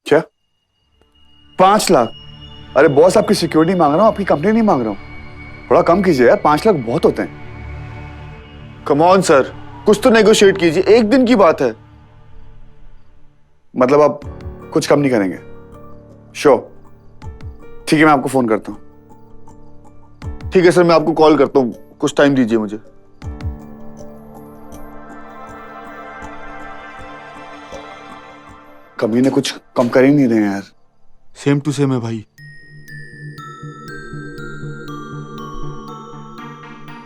क्या 5 लाख? अरे बॉस, आपकी सिक्योरिटी मांग रहा हूँ, आपकी कंपनी नहीं मांग रहा हूँ। थोड़ा कम कीजिए यार, 5 लाख बहुत होते हैं। कम ऑन सर, कुछ तो नेगोशिएट कीजिए, एक दिन की बात है। मतलब आप कुछ कम नहीं करेंगे? श्योर, ठीक है, मैं आपको फोन करता हूँ। ठीक है सर, मैं आपको कॉल करता हूँ, कुछ टाइम दीजिए मुझे। कभी ने कुछ कम कर ही नहीं रहे हैं यार। सेम टू सेम है भाई।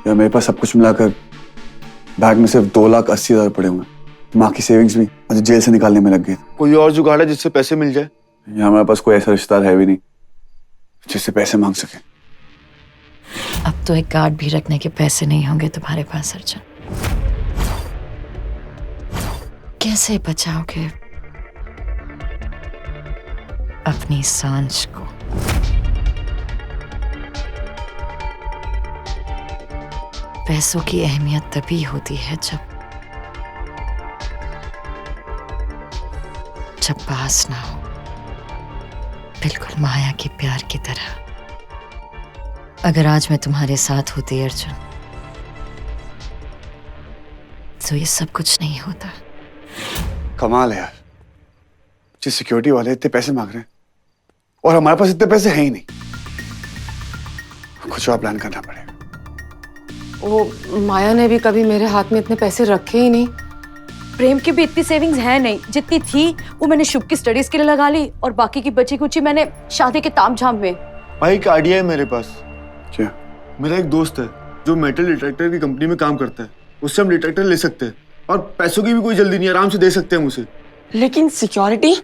यार मेरे पास सब कुछ मिलाकर बैग में सिर्फ 2,80,000 पड़े हुए हैं। माँ की सेविंग्स भी मुझे जेल से निकालने में लग गई। कोई और जुगाड़ है जिससे पैसे मिल जाए? यहाँ हमारे पास कोई ऐसा रिश्तेदार है भी नहीं जिससे पैसे मांग सके। अब तो एक गार्ड भी रखने के पैसे नहीं होंगे तुम्हारे पास अर्जुन। कैसे बचाओगे अपनी सांझ को? पैसों की अहमियत तभी होती है जब पास ना हो, बिल्कुल माया के प्यार की तरह। अगर आज मैं तुम्हारे साथ होती अर्जुन, तो ये सब कुछ नहीं होता। कमाल है यार, जिस सिक्योरिटी वाले इतने पैसे मांग रहे हैं और हमारे पास इतने पैसे हैं ही नहीं। कुछ और प्लान करना पड़ेगा। वो माया ने भी कभी मेरे हाथ में इतने पैसे रखे ही नहीं। प्रेम की भी इतनी सेविंग्स है नहीं, जितनी थी वो मैंने शुभ की स्टडीज के लिए लगा ली और बाकी की बची कुची मैंने शादी के तामझाम में। भाई एक आइडिया है मेरे पास। क्या? मेरा एक दोस्त है जो मेटल डिटेक्टर की कंपनी में काम करता है, उससे हम डिटेक्टर ले सकते हैं और पैसों की भी कोई जल्दी नहीं, आराम से दे सकते हैं हम उसे। लेकिन सिक्योरिटी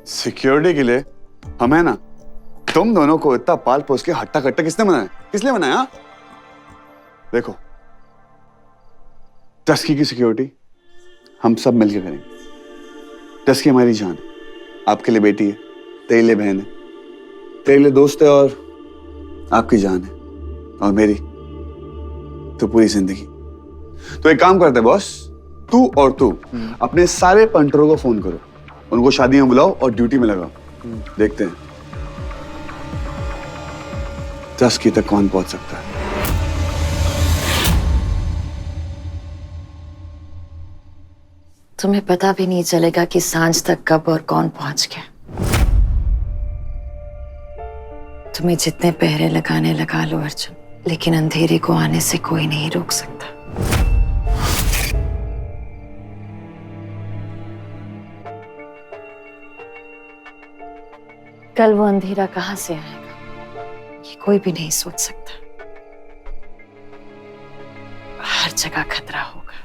सिक्योरिटी के लिए हमें ना तुम दोनों को इतना पाल पोस के हट्टा कट्टा किसने बनाया? किस लिए बनाया? देखो, टस्की की सिक्योरिटी हम सब मिलकर करेंगे। टस्की हमारी जान है, आपके लिए बेटी है, तेरे लिए बहन है, तेरे लिए दोस्त है और आपकी जान है, और मेरी तो पूरी जिंदगी। तो एक काम करते हैं बॉस, तू और तू अपने सारे पंटरों को फोन करो, उनको शादी में बुलाओ और ड्यूटी में लगाओ। देखते हैं 10 की तक कौन पहुंच सकता है। तुम्हें पता भी नहीं चलेगा कि सांझ तक कब और कौन पहुंच गया। तुम्हें जितने पहरे लगाने लगा लो अर्जुन, लेकिन अंधेरे को आने से कोई नहीं रोक सकता। कल वो अंधेरा कहां से आएगा, ये कोई भी नहीं सोच सकता। हर जगह खतरा होगा,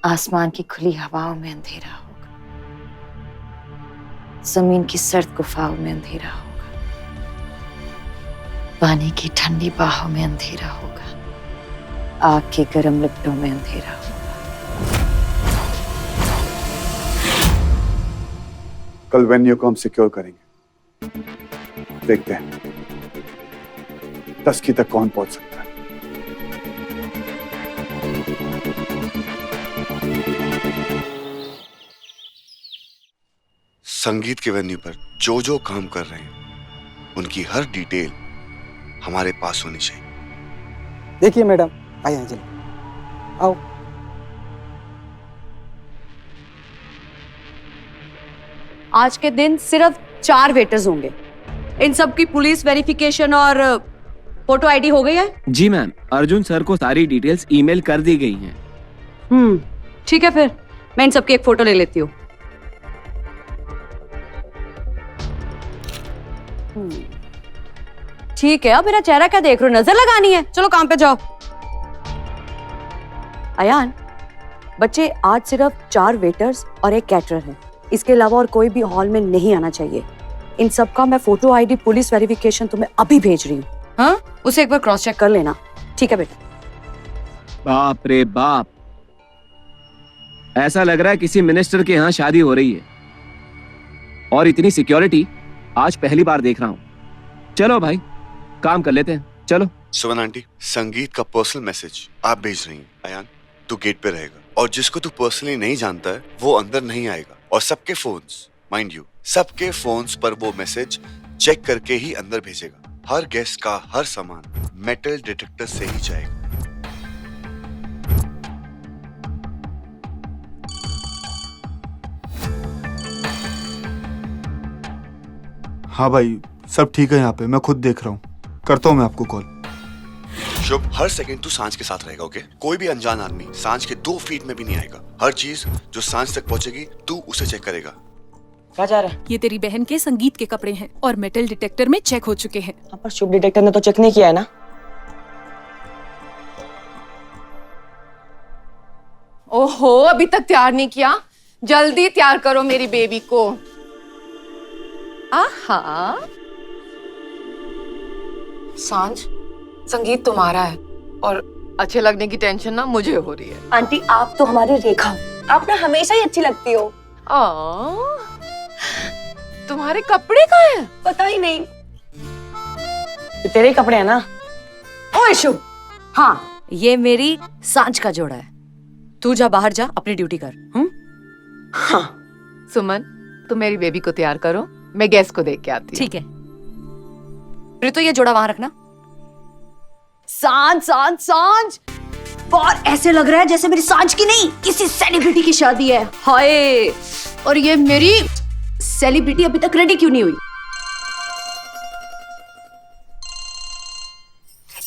आसमान की खुली हवाओं में अंधेरा होगा, जमीन की सर्द गुफाओं में अंधेरा होगा, पानी की ठंडी बाहों में अंधेरा होगा, आग के गर्म लपटों में अंधेरा होगा। कल वेन्यू को हम सिक्योर करेंगे, देखते हैं 10 की तक कौन पहुंच सकता है। संगीत के वेन्यू पर जो जो काम कर रहे हैं उनकी हर डिटेल हमारे पास होनी चाहिए। देखिए मैडम, आइए अंजलि, आओ। आज के दिन सिर्फ 4 वेटर्स होंगे। इन सब की पुलिस वेरिफिकेशन और फोटो आईडी हो गई है? जी मैम, अर्जुन सर को सारी डिटेल्स ईमेल कर दी गई हैं। ठीक है, फिर मैं इन सबकी एक फोटो ले लेती हूँ। ठीक है, अब मेरा चेहरा क्या देख रहे हो? नजर लगानी है? चलो काम पे जाओ। अयान, बच्चे आज सिर्फ 4 वेटर्स और एक कैटरर है, इसके अलावा और कोई भी हॉल में नहीं आना चाहिए। इन सब का मैं फोटो आईडी पुलिस वेरिफिकेशन तुम्हें अभी भेज रही हूँ। हाँ, उसे एक बार क्रॉस चेक कर लेना। ठीक है बेटा। बाप रे बाप, ऐसा लग रहा है किसी मिनिस्टर के यहाँ शादी हो रही है। और इतनी सिक्योरिटी आज पहली बार देख रहा हूँ। चलो भाई काम कर लेते हैं, चलो। सुमन आंटी, संगीत का पर्सनल मैसेज आप भेज रही हैं। अयान, तू गेट पे रहेगा और जिसको तू पर्सनली नहीं जानता है वो अंदर नहीं आएगा। और सबके फोन्स, माइंड यू, सबके फोन्स पर वो मैसेज चेक करके ही अंदर भेजेगा। हर गेस्ट का हर सामान मेटल डिटेक्टर से ही जाएगा। हाँ भाई, सब ठीक है यहाँ पे, मैं खुद देख रहा हूँ, करता हूँ मैं आपको कॉल। शुभ, हर सेकंड तू सांझ के साथ रहेगा, ओके? कोई भी अनजान आदमी सांझ के 2 फीट में भी नहीं आएगा। हर चीज जो सांझ तक पहुंचेगी तू उसे चेक करेगा। क्या जा रहा है? ये तेरी बहन के संगीत के कपड़े हैं और मेटल डिटेक्टर में चेक हो चुके हैं। हाँ, पर शुभ डिटेक्टर ने तो चेक नहीं किया है ना। ओहो, अभी तक तैयार नहीं किया? जल्दी तैयार करो मेरी बेबी को। आहा, सांझ, संगीत तुम्हारा है और अच्छे लगने की टेंशन ना मुझे हो रही है। आंटी आप तो हमारी रेखा हो, आप ना हमेशा ही अच्छी लगती हो। तुम्हारे कपड़े कहाँ हैं? पता ही नहीं। ये तेरे ही कपड़े हैं ना? ओए शुभ, हाँ ये मेरी सांझ का जोड़ा है। तू जा बाहर जा, अपनी ड्यूटी कर। हाँ। सुमन, तुम मेरी बेबी को तैयार करो, मैं गेस्ट को देख के आती हूँ। ठीक है, फिर तो ये जोड़ा वहां रखना। सांझ सांझ सांझ, और ऐसे लग रहा है जैसे मेरी सांझ की नहीं किसी सेलिब्रिटी की शादी है। हाय, और ये मेरी सेलिब्रिटी अभी तक रेडी क्यों नहीं हुई?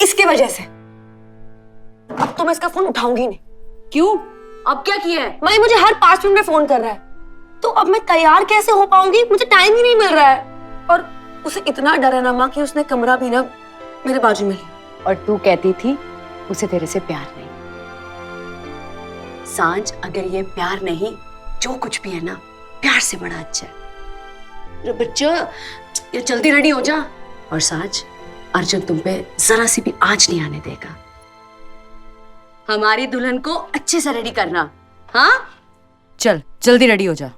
इसके वजह से। अब तो मैं इसका फोन उठाऊंगी नहीं। क्यों? अब क्या किया है? भाई मुझे हर 5 मिनट में फोन कर रहा है, तो अब मैं तैयार कैसे हो पाऊंगी? मुझे टाइम ही नहीं मिल रहा है। और उसे इतना डर है ना माँ कि उसने कमरा भी ना मेरे बाजू में लिया। और तू कहती थी उसे तेरे से प्यार नहीं। सांझ, अगर ये प्यार नहीं, जो कुछ भी है ना प्यार से बड़ा अच्छा है। बच्चा, ये जल्दी रेडी हो जा। और सांझ, अर्जुन तुम पे जरा सी भी आंच नहीं आने देगा। हमारी दुल्हन को अच्छे से रेडी करना। हाँ, चल जल्दी रेडी हो जा।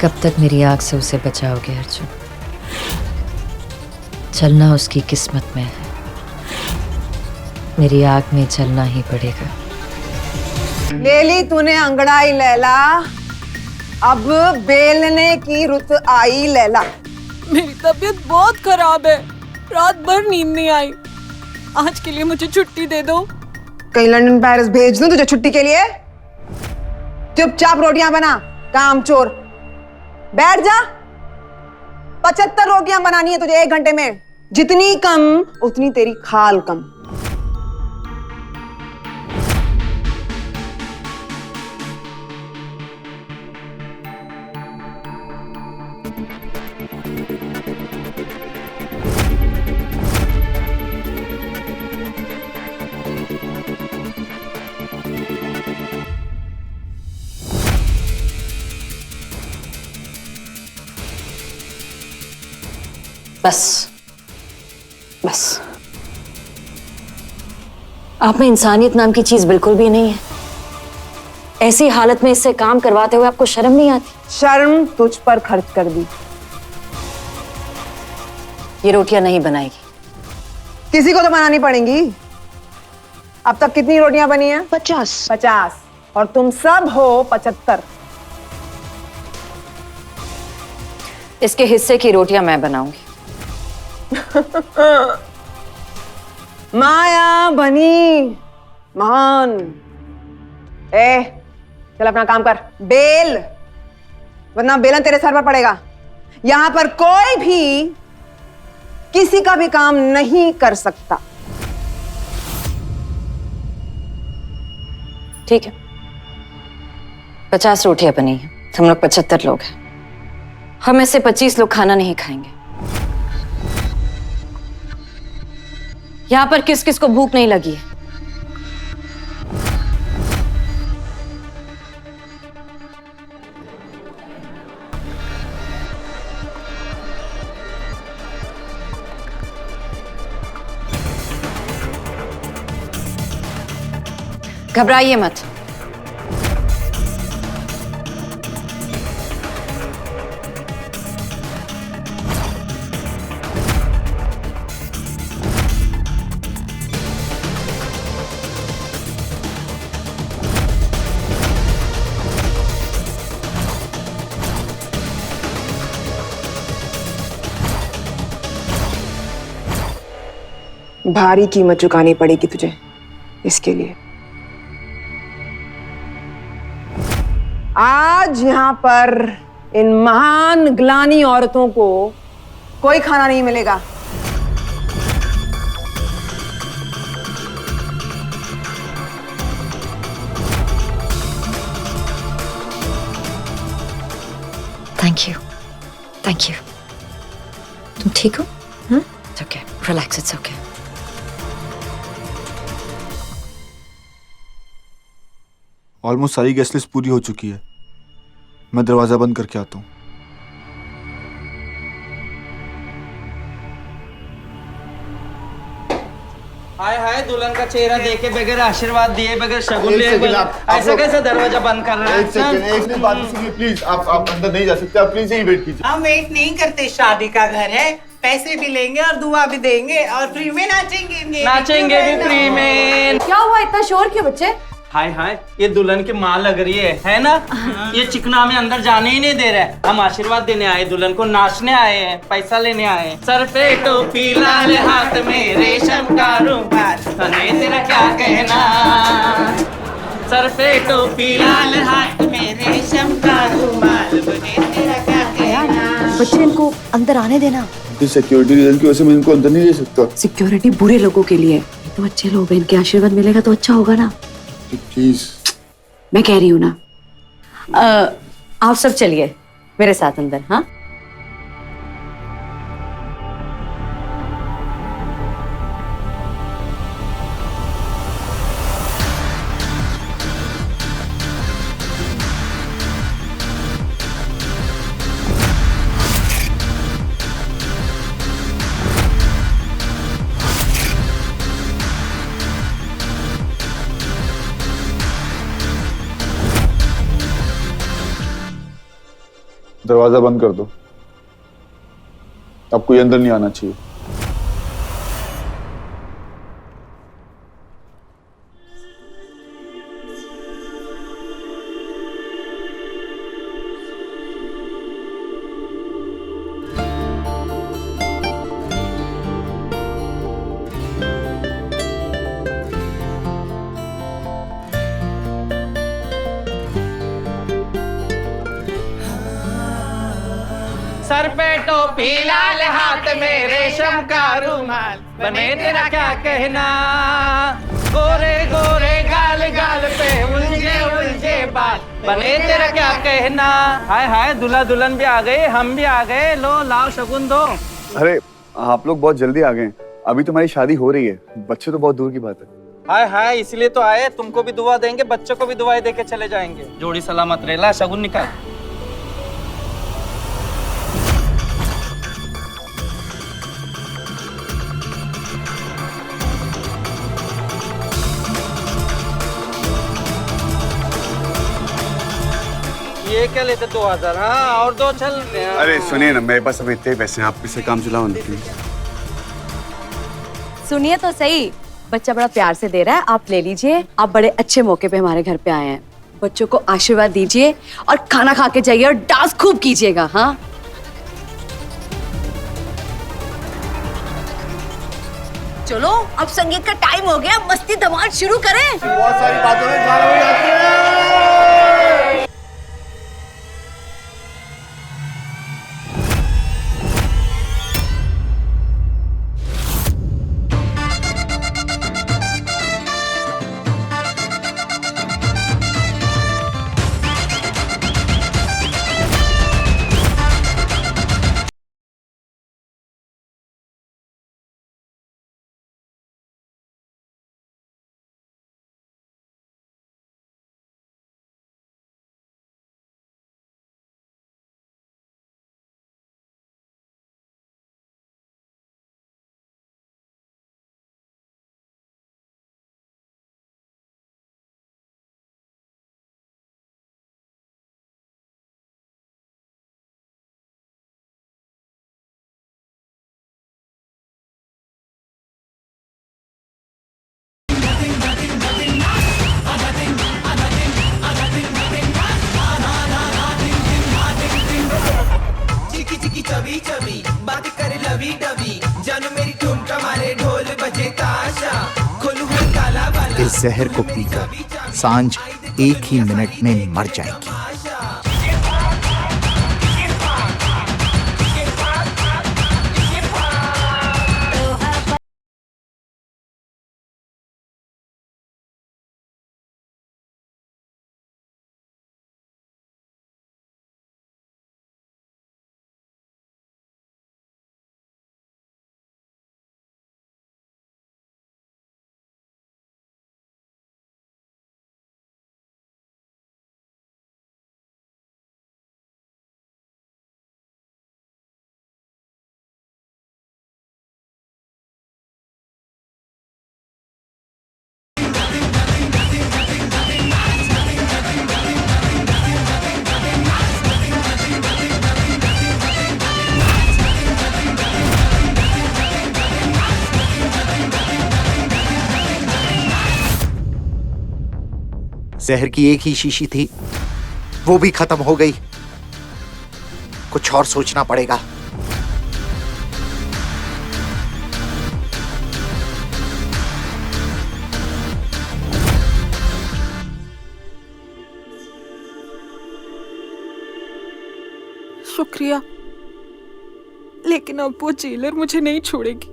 कब तक मेरी आग से उसे बचाओगे अर्जुन? चलना उसकी किस्मत में है, मेरी आग में चलना ही पड़ेगा। ले ली तूने अंगड़ाई लैला, अब बेलने की रुत आई लैला। मेरी तबीयत बहुत खराब है, रात भर नींद नहीं आई। आज के लिए मुझे छुट्टी दे दो। कहीं लंदन पेरिस भेज दूं तुझे छुट्टी के लिए? चुपचाप रोटियां बना, कामचोर। बैठ जा। 75 रोटियां बनानी है तुझे 1 घंटे में। जितनी कम उतनी तेरी खाल कम। बस बस, आप में इंसानियत नाम की चीज बिल्कुल भी नहीं है। ऐसी हालत में इससे काम करवाते हुए आपको शर्म नहीं आती? शर्म तुझ पर खर्च कर दी। ये रोटियां नहीं बनाएगी। किसी को तो बनानी पड़ेंगी। अब तक कितनी रोटियां बनी हैं? 50। और तुम सब हो 75। इसके हिस्से की रोटियां मैं बनाऊंगी। माया बनी महान। चल अपना काम कर, बेल, वरना बेलन तेरे सर पर पड़ेगा। यहां पर कोई भी किसी का भी काम नहीं कर सकता। ठीक है, 50 रोटियां बनी हैं, हम लोग 75 लोग हैं। हम में से 25 लोग खाना नहीं खाएंगे। यहां पर किस किस को भूख नहीं लगी है? घबराइए मत। भारी कीमत चुकानी पड़ेगी तुझे इसके लिए। आज यहाँ पर इन महान ग्लानी औरतों को कोई खाना नहीं मिलेगा। Thank you, thank you. तुम ठीक हो? It's okay, relax, it's okay. Almost सारी गेस्ट लिस्ट पूरी हो चुकी है। मैं दरवाजा बंद करके आता हूँ। हाय हाय, दुल्हन का चेहरा देखे बगैर आशीर्वाद दिए बगैर शगुन एक लिए सेकंड, बगैर आप ऐसा लोग- कैसे दरवाजा बंद कर रहा है? एक मिनट बात सुनिए प्लीज। आप अंदर नहीं जा सकते, आप प्लीज यही वेट कीजिए। हम वेट नहीं करते, शादी का घर है, पैसे भी लेंगे और दुआ भी देंगे और फ्री में नाचेंगे। नाचेंगे भी फ्री में। क्या हुआ, इतना शोर क्यों बच्चे? हाय हाय, ये दुल्हन की माँ लग रही है ना? ये चिकना हमें अंदर जाने ही नहीं दे रहा है। हम आशीर्वाद देने आए, दुल्हन को नाचने आए हैं, पैसा लेने आए हैं। सर पे टोपी, लाल हाथ में रेशम का रुमाल, हमें तेरा क्या कहना? सर पे टोपी, लाल हाथ में रेशम का रुमाल, हमें तेरा क्या कहना? बच्चे इनको अंदर आने देना। सिक्योरिटी रीजन की वजह से मैं इनको अंदर नहीं ले सकता। सिक्योरिटी बुरे लोगों के लिए, ये तो अच्छे लोग हैं, इनके आशीर्वाद मिलेगा तो अच्छा होगा ना। प्लीज। मैं कह रही हूँ ना, आप सब चलिए मेरे साथ अंदर। हाँ, दरवाजा बंद कर दो। अब कोई अंदर नहीं आना चाहिए। सर पे टोपी, लाल हाथ में रेशम का रुमाल, बने तेरा क्या कहना? गोरे गोरे गाल गाल पे उलझे उलझे बाल, बने तेरा क्या कहना? हाय हाय, दूल्हा दुल्हन भी आ गए, हम भी आ गए। लो लाओ शगुन दो। अरे आप लोग बहुत जल्दी आ गए, अभी तुम्हारी शादी हो रही है, बच्चे तो बहुत दूर की बात है। हाय हाय, इसलिए तो आए, तुमको भी दुआ देंगे, बच्चों को भी दुआएं देके चले जाएंगे। जोड़ी सलामत रहे। ला शगुन निकाल। ये क्या लेते 2000? हाँ, और दो चल। अरे सुनिए ना, मेरे पास अभी इतने ही पैसे हैं, आप इससे काम चलाओ ना प्लीज। सुनिए तो सही, बच्चा बड़ा प्यार से दे रहा है, आप ले लीजिए। आप बड़े अच्छे मौके पे हमारे घर पे आए हैं, बच्चों को आशीर्वाद दीजिए और खाना खा के जाइए और डांस खूब कीजिएगा। हाँ, चलो अब संगीत का टाइम हो गया, मस्ती धमाल शुरू करें। बहुत सारी बातों में गाना बजाते हैं। चबी चबी बात करे लवी डबी जानू मेरी ठुमका मारे ढोल बजे ताशा खोलू है काला वाला। इस जहर को पीकर सांझ एक ही मिनट में मर जाएगी। जहर की एक ही शीशी थी, वो भी खत्म हो गई। कुछ और सोचना पड़ेगा। शुक्रिया, लेकिन अब वो जेलर मुझे नहीं छोड़ेगी।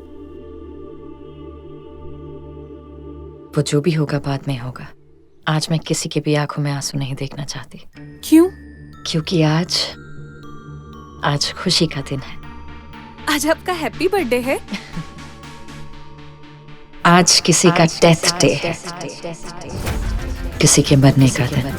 वो जो भी होगा बाद में होगा। आज मैं किसी के भी आंखों में आंसू नहीं देखना चाहती। क्यों? क्योंकि आज खुशी का दिन है। आज आपका हैप्पी बर्थडे है। आज किसी का डेथ डे है, किसी के मरने का दिन।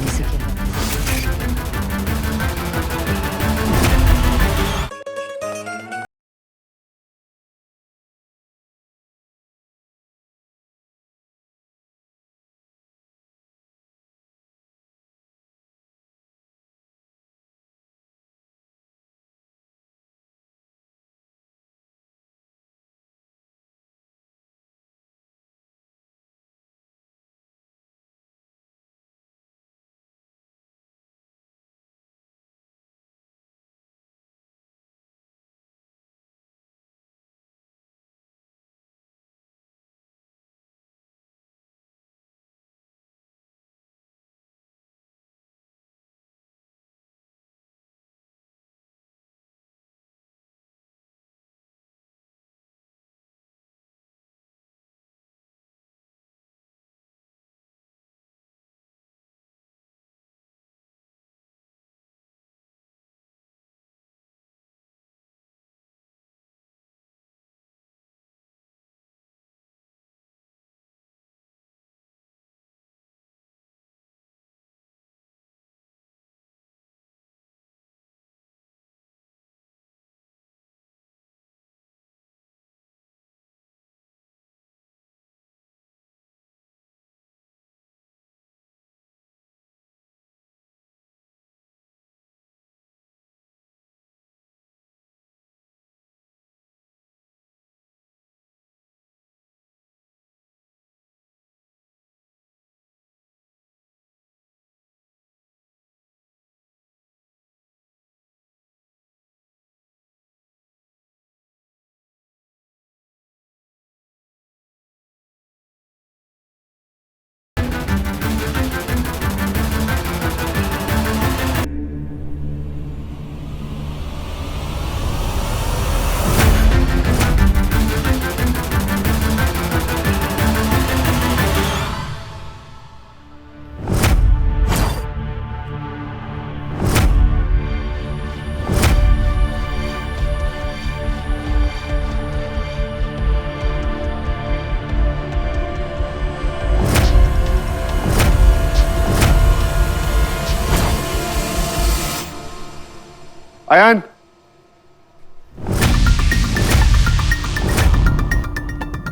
अयान,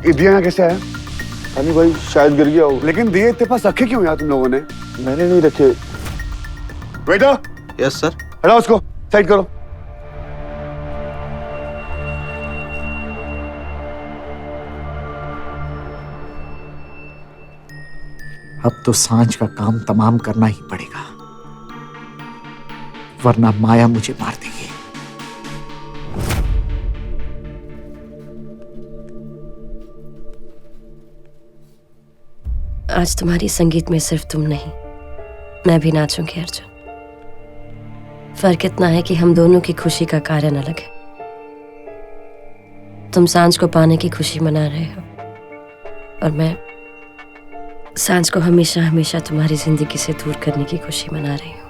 ये दिया यहाँ कैसे आया? हनी भाई शायद गिर गया हो। लेकिन दिए इतने पास रखे क्यों यार तुम लोगों ने? मैंने नहीं रखे। Waiter, yes sir. हटाओ उसको, साइड करो। अब तो सांझ का काम तमाम करना ही पड़ेगा, वरना माया मुझे मार देगी। आज तुम्हारी संगीत में सिर्फ तुम नहीं, मैं भी नाचूंगी अर्जुन। फर्क इतना है कि हम दोनों की खुशी का कारण अलग है। तुम सांझ को पाने की खुशी मना रहे हो और मैं सांझ को हमेशा हमेशा तुम्हारी जिंदगी से दूर करने की खुशी मना रही हूँ।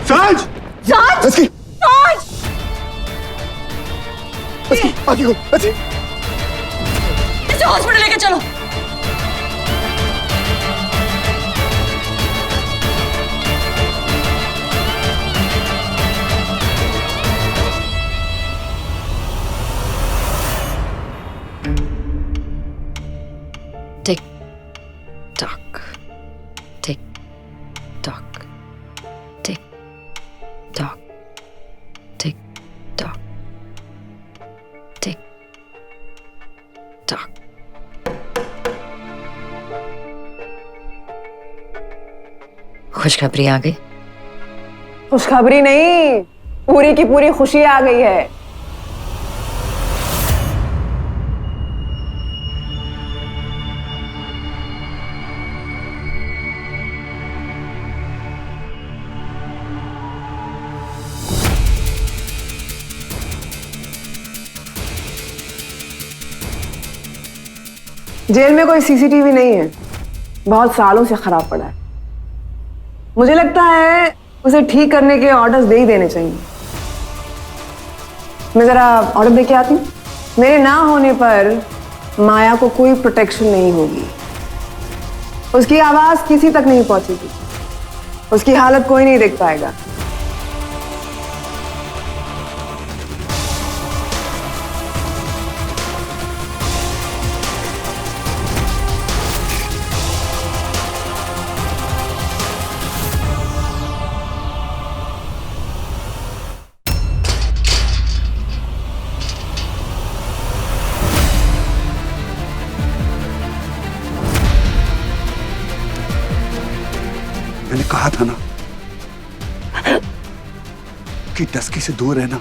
सांझ! सांझ! Let's go. सांझ! आगे go. Let's go. इसे हॉस्पिटल लेके चलो। Tick tock, tick tock, tick tock, tick tock, tick tock. खुशखबरी आ गई? खुशखबरी नहीं, पूरी की पूरी खुशी आ गई है। जेल में कोई सीसीटीवी नहीं है, बहुत सालों से खराब पड़ा है। मुझे लगता है उसे ठीक करने के ऑर्डर्स दे ही देने चाहिए। मैं जरा ऑर्डर दे के आती हूँ। मेरे ना होने पर माया को कोई प्रोटेक्शन नहीं होगी, उसकी आवाज किसी तक नहीं पहुंचेगी, उसकी हालत कोई नहीं देख पाएगा। मैंने कहा था ना कि डस्की से दूर रहना।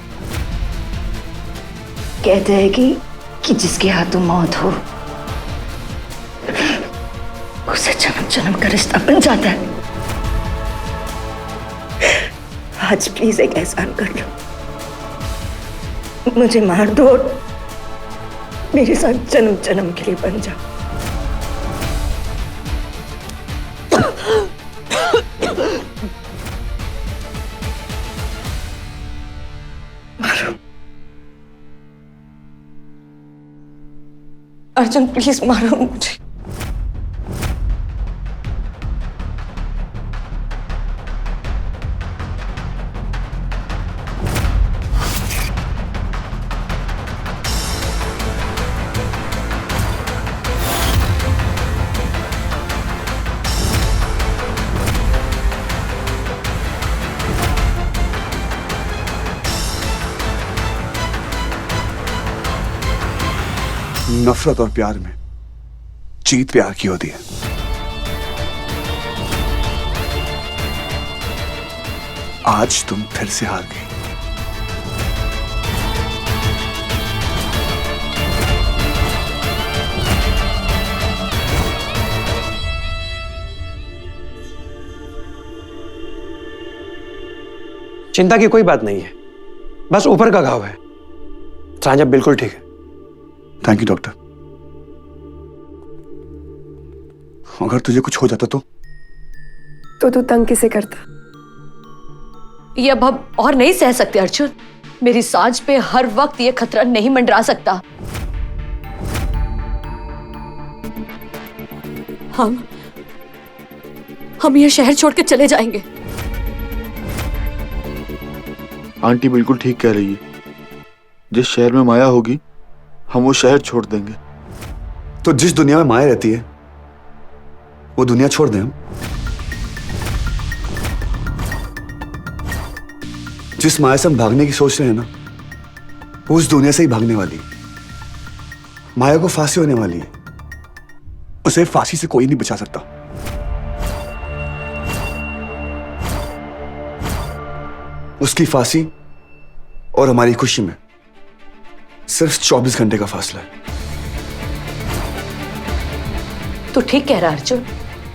कहते हैं कि जिसके हाथों मौत हो उसे जन्म जन्म का रिश्ता बन जाता है। आज प्लीज एक एहसान कर लो, मुझे मार दो और मेरे साथ जन्म जन्म के लिए बन जाओ। अर्जुन प्लीज मारो मुझे। नफरत और प्यार में जीत प्यार की होती है। आज तुम फिर से हार गई। चिंता की कोई बात नहीं है, बस ऊपर का घाव है। सांझा बिल्कुल ठीक है। Thank you doctor. अगर तुझे कुछ हो जाता तो तू तंग किसे करता? ये अब हम और नहीं सह सकते अर्जुन। मेरी सांझ पे हर वक्त ये खतरा नहीं मंडरा सकता। हम ये शहर छोड़ के चले जाएंगे। आंटी बिल्कुल ठीक कह रही है। जिस शहर में माया होगी हम वो शहर छोड़ देंगे। तो जिस दुनिया में माया रहती है वो दुनिया छोड़ दें हम। जिस माया से हम भागने की सोच रहे हैं ना, वो उस दुनिया से ही भागने वाली है। माया को फांसी होने वाली है, उसे फांसी से कोई नहीं बचा सकता। उसकी फांसी और हमारी खुशी में सिर्फ 24 घंटे का फासला है। तो ठीक कह रहा अर्जुन,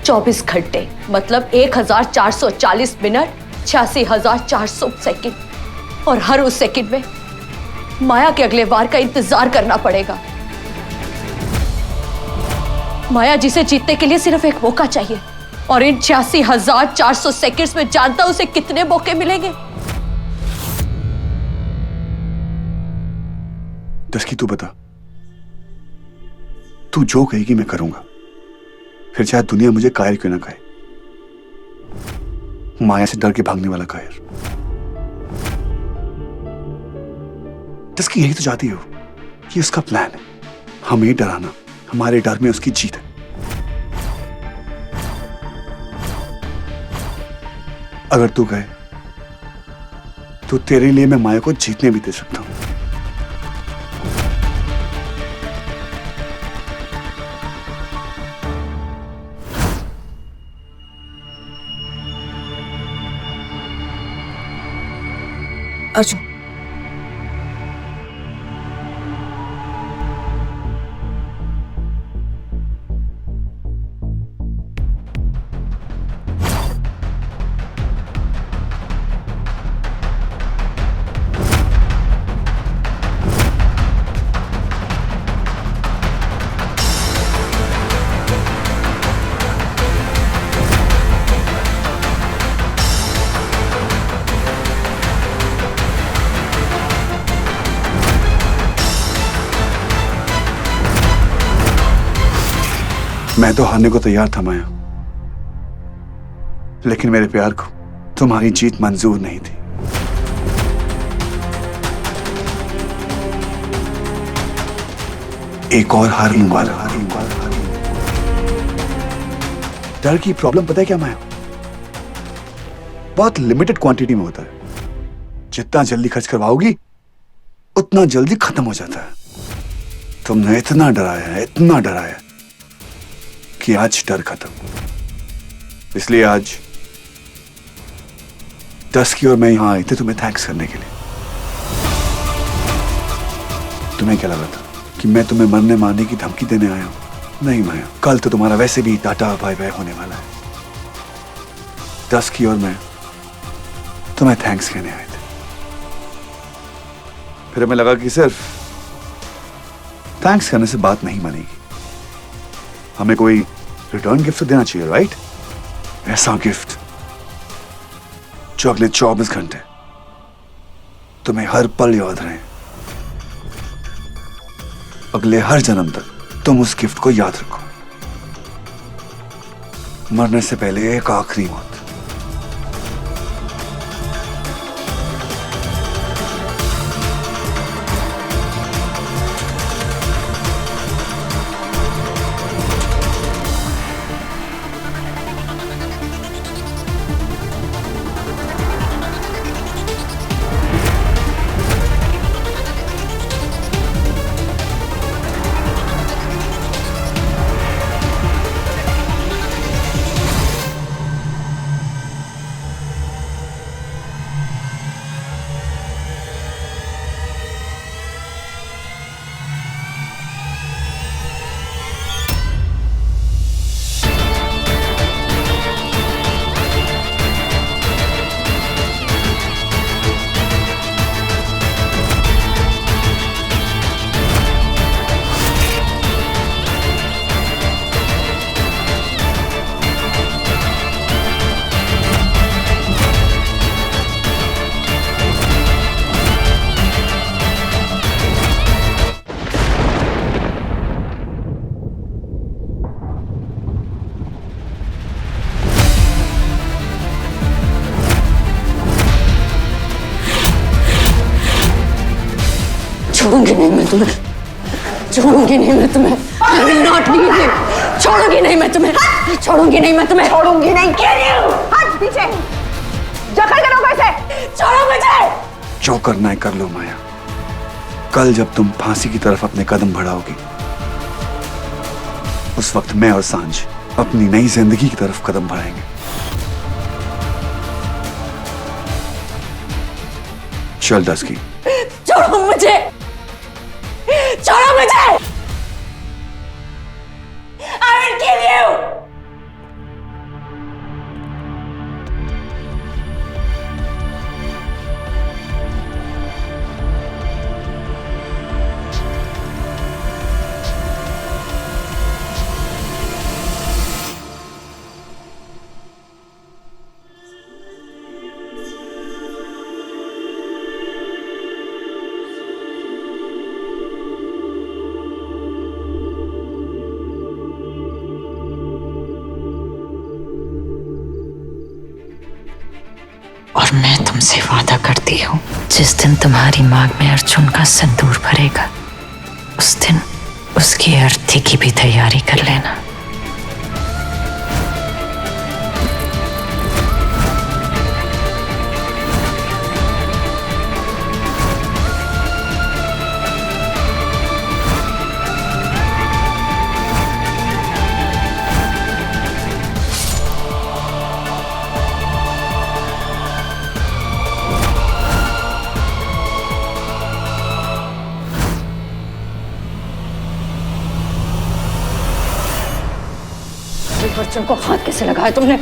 24 घंटे मतलब 1440 मिनट 86,400 सेकंड, और हर उस सेकंड में माया के अगले वार का इंतजार करना पड़ेगा। माया जिसे जीतने के लिए सिर्फ एक मौका चाहिए, और इन 86,400 सेकंड्स में जानता उसे कितने मौके मिलेंगे। दस्की तू बता, तू जो कहेगी मैं करूंगा, फिर चाहे दुनिया मुझे कायर क्यों ना कहे। माया से डर के भागने वाला कायर। दस्की यही तो चाहती हो, ये उसका प्लान है, हमें डराना, हमारे डर में उसकी जीत है। अगर तू कहे तो तेरे लिए मैं माया को जीतने भी दे सकता हूं। अर्जुन, मैं तो हारने को तैयार था माया, लेकिन मेरे प्यार को तुम्हारी जीत मंजूर नहीं थी। एक और हारने वाला। डर की प्रॉब्लम पता है क्या माया? बहुत लिमिटेड क्वांटिटी में होता है। जितना जल्दी खर्च करवाओगी उतना जल्दी खत्म हो जाता है। तुमने इतना डराया कि आज डर खत्म। इसलिए आज डस्की और मैं यहां आए थे तुम्हें थैंक्स करने के लिए। तुम्हें क्या लगा था कि मैं तुम्हें मरने मारने की धमकी देने आया हूं? नहीं माया, कल तो तुम्हारा वैसे भी टाटा बाय बाय होने वाला है। डस्की और मैं तुम्हें थैंक्स कहने आए थे। फिर हमें लगा कि सिर्फ थैंक्स करने से बात नहीं बनेगी, हमें कोई रिटर्न गिफ्ट देना चाहिए, राइट? ऐसा गिफ्ट जो अगले 24 घंटे तुम्हें हर पल याद रहे, अगले हर जन्म तक तुम उस गिफ्ट को याद रखो। मरने से पहले एक आखिरी मौत। छोड़ूंगी नहीं मैं तुम्हें, छोड़ूंगी नहीं मैं तुम्हें। I will not leave you. छोड़ूंगी नहीं मैं तुम्हें, छोड़ूंगी नहीं मैं तुम्हें, छोड़ूंगी नहीं। हट पीछे, जकड़ के रोको इसे, छोड़ो मुझे। जो करना है कर लो माया। कल जब तुम फांसी की तरफ अपने कदम बढ़ाओगी, उस वक्त मैं और सांझ अपनी नई जिंदगी की तरफ कदम बढ़ाएंगे। चल डस्की, छोड़ो मुझे, छोड़ो मुझे। I will kill you. और मैं तुमसे वादा करती हूँ, जिस दिन तुम्हारी मांग में अर्जुन का सिंदूर भरेगा, उस दिन उसकी अर्थी की भी तैयारी कर लेना। अर्जुन को हाथ कैसे लगाया तुमने?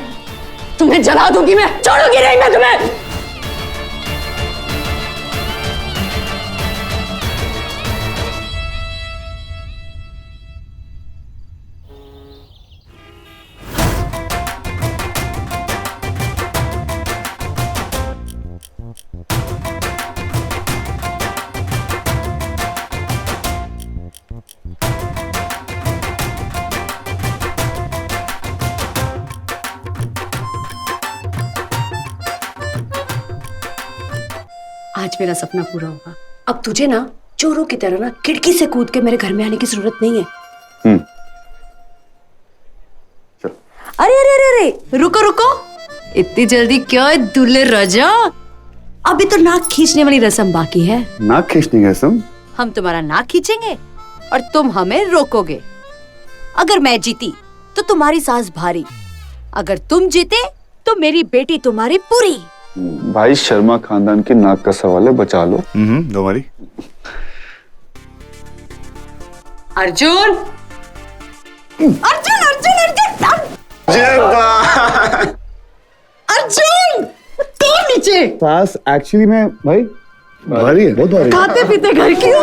तुम्हें जला दूंगी मैं, छोड़ूंगी नहीं मैं तुम्हें। आज मेरा सपना पूरा होगा। अब तुझे ना चोरों की तरह ना खिड़की से कूद के मेरे घर में आने की जरूरत नहीं है। अरे अरे अरे अरे रुको रुको, इतनी जल्दी क्या है दूल्हे राजा? अभी तो नाक खींचने वाली रस्म बाकी है। नाक खींचने की रस्म? हम तुम्हारा नाक खींचेंगे और तुम हमें रोकोगे। अगर मैं जीती तो तुम्हारी सांस भारी, अगर तुम जीते तो मेरी बेटी तुम्हारी पूरी। भाई शर्मा खानदान के नाक का सवाल है, बचा लो। दो हमारी। अर्जुन अर्जुन अर्जुन अर्जुन अर्जुन तो नीचे। पास एक्चुअली मैं भाई भारी है, बहुत भारी। खाते पीते घर की हो।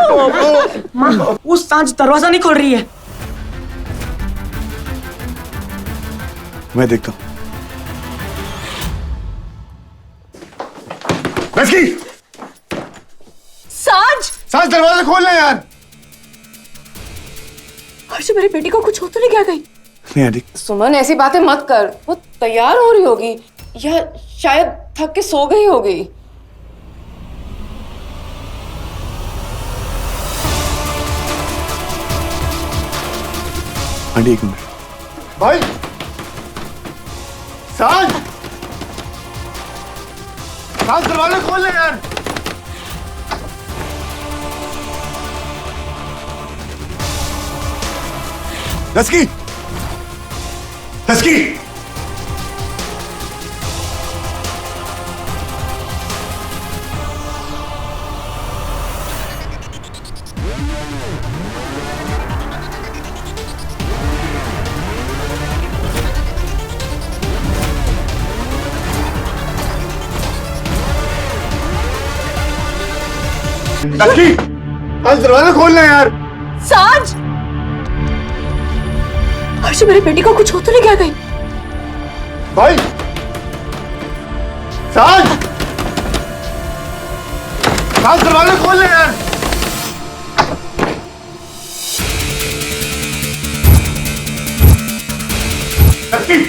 माँ, वो सांझ दरवाजा नहीं खोल रही है। मैं देखता हूँ। लड़की! सांझ दरवाजा खोलना यार। अर्जुन मेरी बेटी को कुछ हो तो नहीं क्या गई? नहीं आदि। सुमन ऐसी बातें मत कर, वो तैयार हो रही होगी या शायद थक के सो गई होगी। आंटी एक मिनट। भाई सांझ दरवाजा खोल ले यार। लस्की लस्की लस्की आज दरवाजा खोलना यार। सांझ अर्जुन मेरी बेटी को कुछ हो तो नहीं क्या गई? भाई सांझ दरवाजा खोल ले यार। लस्की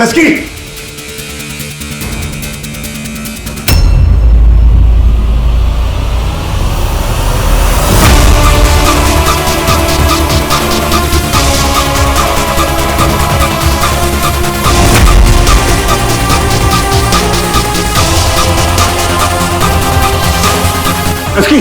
लस्की लस्की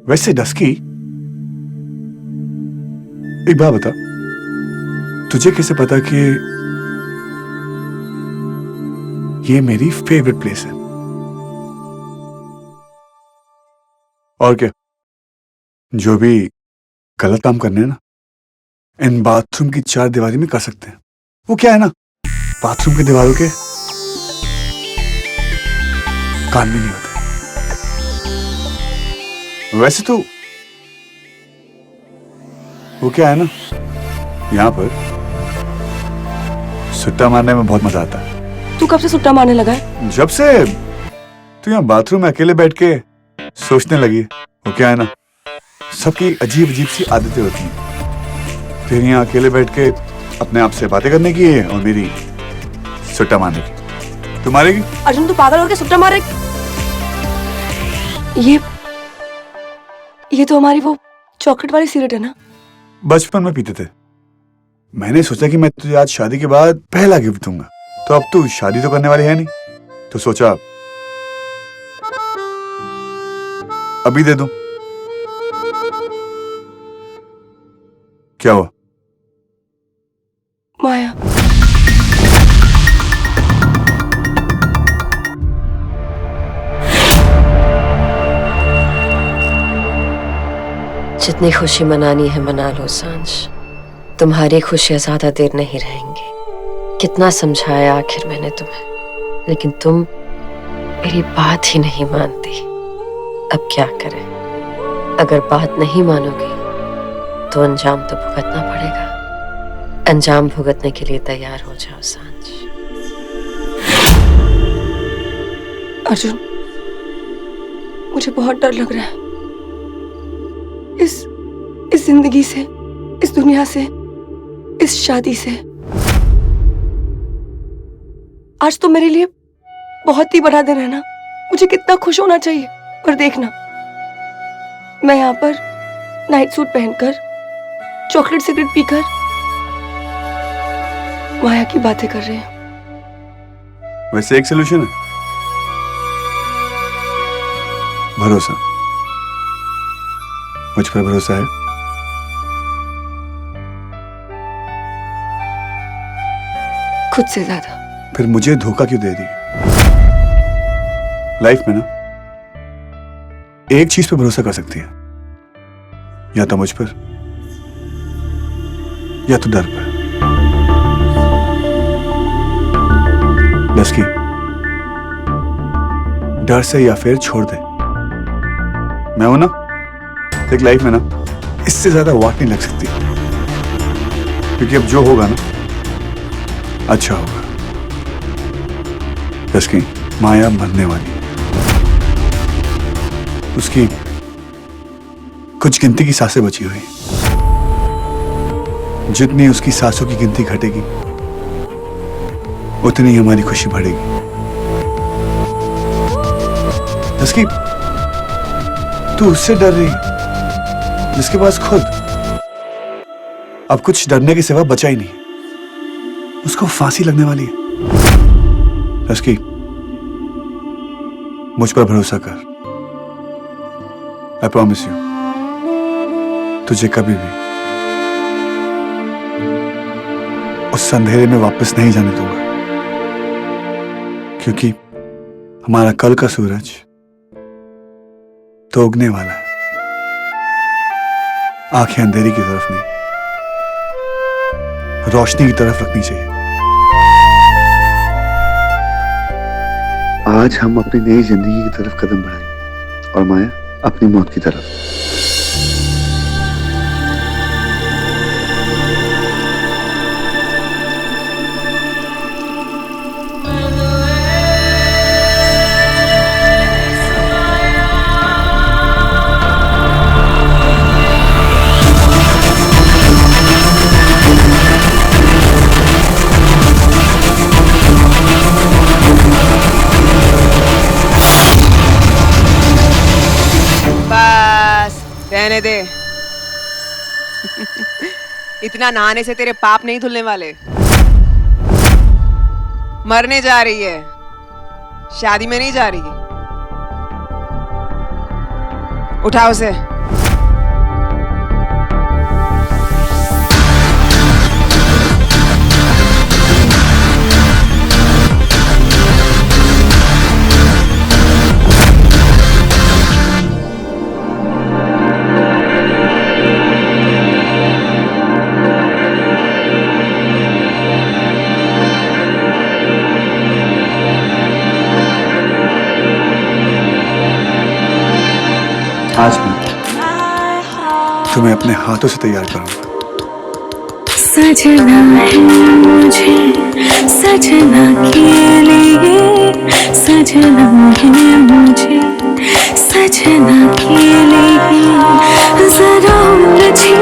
वैसे डस्की एक बात बता, तुझे कैसे पता कि ये मेरी फेवरेट प्लेस है? और क्या, जो भी गलत काम करने हैं ना, इन बाथरूम की चार दीवारी में कर सकते हैं। वो क्या है ना, बाथरूम की दीवारों के कान भी नहीं होते। वैसे तो वो क्या है ना, यहाँ पर सुट्टा मारने में बहुत मजा आता है। तू कब से सुट्टा मारने लगा है? जब से तू यहाँ बाथरूम में अकेले बैठ के सोचने लगी। वो क्या है ना, सबकी अजीब अजीब सी आदतें होती हैं। फिर यहाँ अकेले बैठ के अपने आप से बातें करने की है और मेरी सुट्टा मारने की। तू मारेगी? अर्जुन तू पागल होकर सुट्टा मार रही? ये तो हमारी वो चॉकलेट वाली सिगरेट है ना? बचपन में पीते थे, मैंने सोचा कि मैं तुझे आज शादी के बाद पहला गिफ्ट दूंगा, तो अब तू शादी तो करने वाली है नहीं, तो सोचा अभी दे दूं। क्या हुआ? माया, जितनी खुशी मनानी है मना लो सांझ, तुम्हारी खुशियां ज्यादा देर नहीं रहेंगी। कितना समझाया आखिर मैंने तुम्हें, लेकिन तुम मेरी बात ही नहीं मानती। अब क्या करें? अगर बात नहीं मानोगी तो अंजाम तो भुगतना पड़ेगा। अंजाम भुगतने के लिए तैयार हो जाओ सांझ। अर्जुन, मुझे बहुत डर लग रहा है इस जिंदगी से, इस दुनिया से, इस शादी से। आज तो मेरे लिए बहुत ही बड़ा दिन है ना, मुझे कितना खुश होना चाहिए। पर देखना, मैं यहाँ पर नाइट सूट पहनकर, चॉकलेट सिगरेट पीकर माया की बातें कर रहे हैं। वैसे एक सोल्यूशन है, भरोसा। मुझ पर भरोसा है? खुद से ज्यादा। फिर मुझे धोखा क्यों दे दी? लाइफ में ना एक चीज पे भरोसा कर सकती है, या तो मुझ पर या तो डर पर। लस्की, डर से या फिर छोड़ दे। मैं हूं ना, देख लाइफ में ना इससे ज्यादा वाट नहीं लग सकती, क्योंकि अब जो होगा ना अच्छा होगा। लस्की, माया मरने वाली है। उसकी कुछ गिनती की सांसें बची हुई, जितनी उसकी सांसों की गिनती घटेगी उतनी हमारी खुशी बढ़ेगी। लस्की, तू उससे डर रही है जिसके पास खुद अब कुछ डरने के सिवा बचा ही नहीं। उसको फांसी लगने वाली है। लस्की, मुझ पर भरोसा कर। आई प्रॉमिस यू, तुझे कभी भी उस अंधेरे में वापस नहीं जाने दूंगा, क्योंकि हमारा कल का सूरज तो उगने वाला है। आंखें अंधेरी की तरफ नहीं, रोशनी की तरफ रखनी चाहिए। आज हम अपनी नई जिंदगी की तरफ कदम बढ़ाएंगे और माया अपनी मौत की तरफ। रहने दे। इतना नहाने से तेरे पाप नहीं धुलने वाले। मरने जा रही है, शादी में नहीं जा रही। उठाओ उसे। आज मैं तुम्हें अपने हाथों से तैयार करूंगा। सजना है मुझे सजना के लिए, सजना है मुझे सजना के लिए। जरा उलझी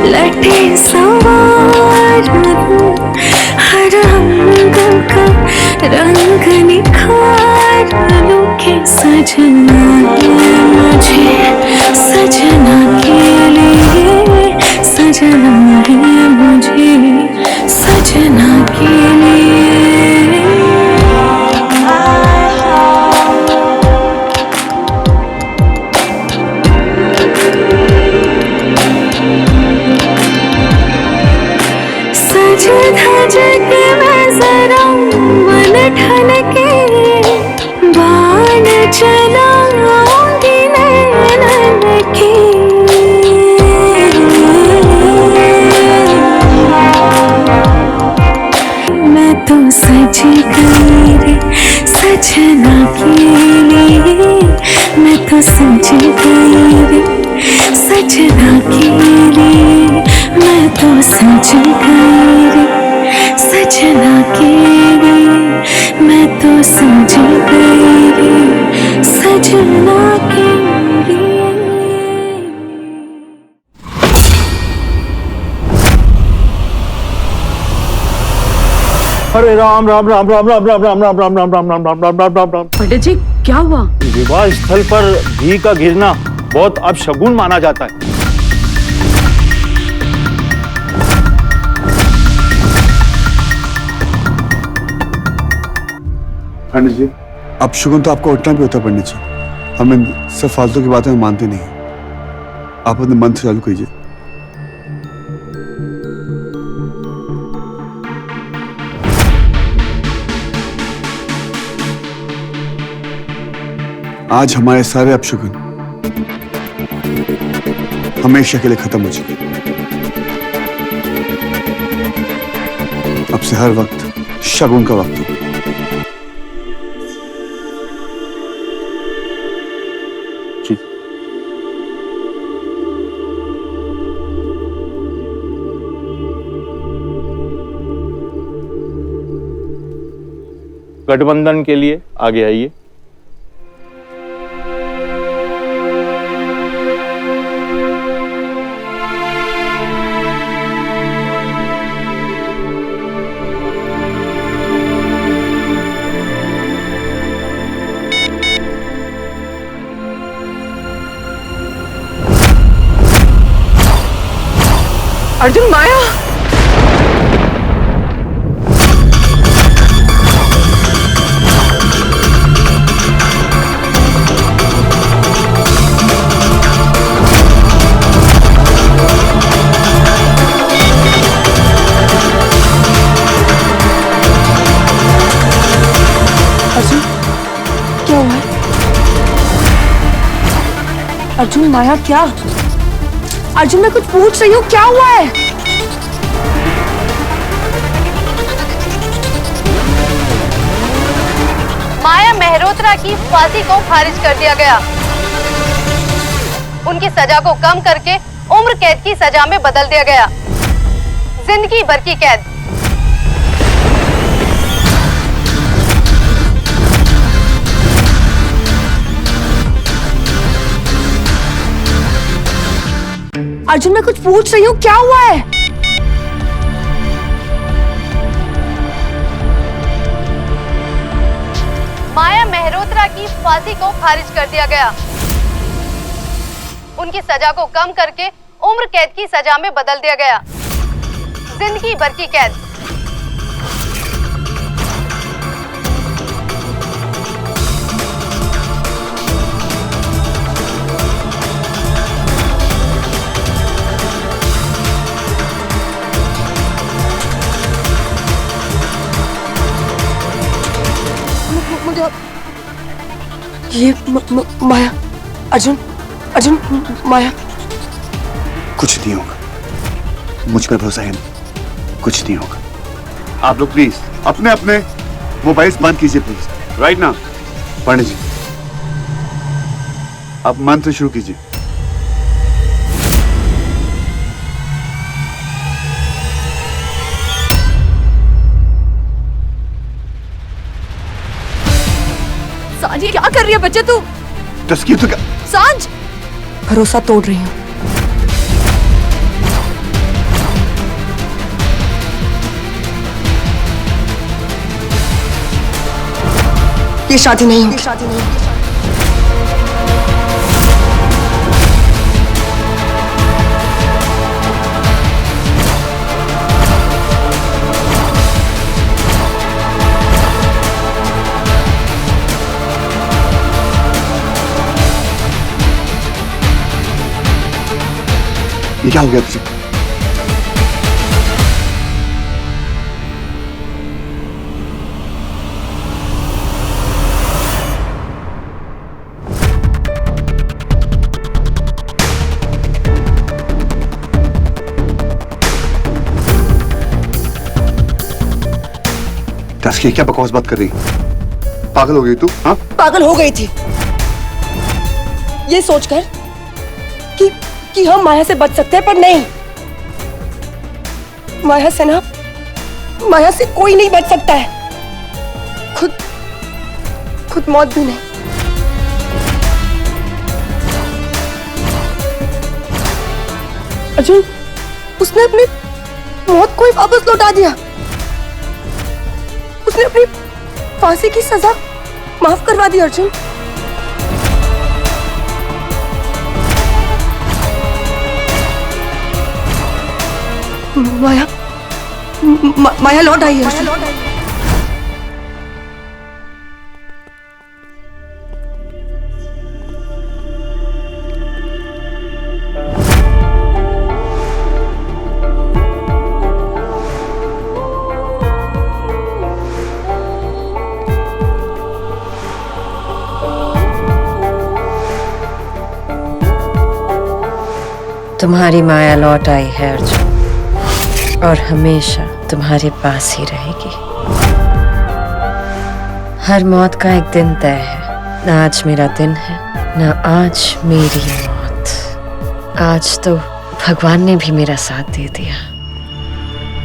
लटे सवार दूं, हर रंग का रंग निखार लूं के सजना है मुझे सजना के लिए, सजना है मुझे। लिए मैं तो सज गई रे, सजना के लिए मैं तो सज गई रे, सजना के लिए मैं तो सज गई रे, सजना के लिए। अरे राम राम राम राम राम राम राम राम राम राम राम राम राम राम राम राम राम। पंडित जी क्या हुआ? विवाह स्थल पर घी का गिरना बहुत अपशगुन माना जाता है। पंडित जी, अपशगुन तो आपको उठना भी होता है पंडित जी। हम इन सब फालतू की बातें मानते नहीं। आप अपने मंत्र चालू कीजिए। आज हमारे सारे अपशगुन हमेशा के लिए खत्म हो चुके। अब से हर वक्त शगुन का वक्त है। गठबंधन के लिए आगे आइए। अर्जुन, माया, अर्जुन क्या हुआ है? अर्जुन माया क्या? अर्जुन मैं कुछ पूछ रही हूँ, क्या हुआ है? माया मेहरोत्रा की फांसी को खारिज कर दिया गया। उनकी सजा को कम करके उम्र कैद की सजा में बदल दिया गया। जिंदगी भर की कैद। अर्जुन मैं कुछ पूछ रही हूँ, क्या हुआ है? माया मेहरोत्रा की फांसी को खारिज कर दिया गया। उनकी सजा को कम करके उम्र कैद की सजा में बदल दिया गया। जिंदगी भर की कैद। ये माया, अर्जुन, अर्जुन, माया। कुछ नहीं होगा, मुझ पर भरोसा है ना, कुछ नहीं होगा। आप लोग प्लीज अपने अपने मोबाइल्स बंद कीजिए प्लीज, राइट ना। पंडित जी आप मंत्र शुरू कीजिए। सांझ क्या कर रही है बच्चे तू? तस्कीर तो क्या? सांझ भरोसा तोड़ रही हूँ। ये शादी नहीं होगी। ये क्या हो गया तुझे? तस्कीर क्या बकवास बात कर रही है? पागल हो गई तू? हाँ, पागल हो गई थी ये सोचकर कि हम माया से बच सकते हैं, पर नहीं। माया से कोई नहीं बच सकता है, खुद मौत भी नहीं। अर्जुन, उसने अपनी मौत को ही वापस लौटा दिया। उसने अपनी फांसी की सजा माफ करवा दी। अर्जुन, माया लौट आई है। तुम्हारी माया लौट आई है अर्जुन, और हमेशा तुम्हारे पास ही रहेगी। हर मौत का एक दिन तय है। ना आज मेरा दिन है, ना आज मेरी मौत। आज तो भगवान ने भी मेरा साथ दे दिया।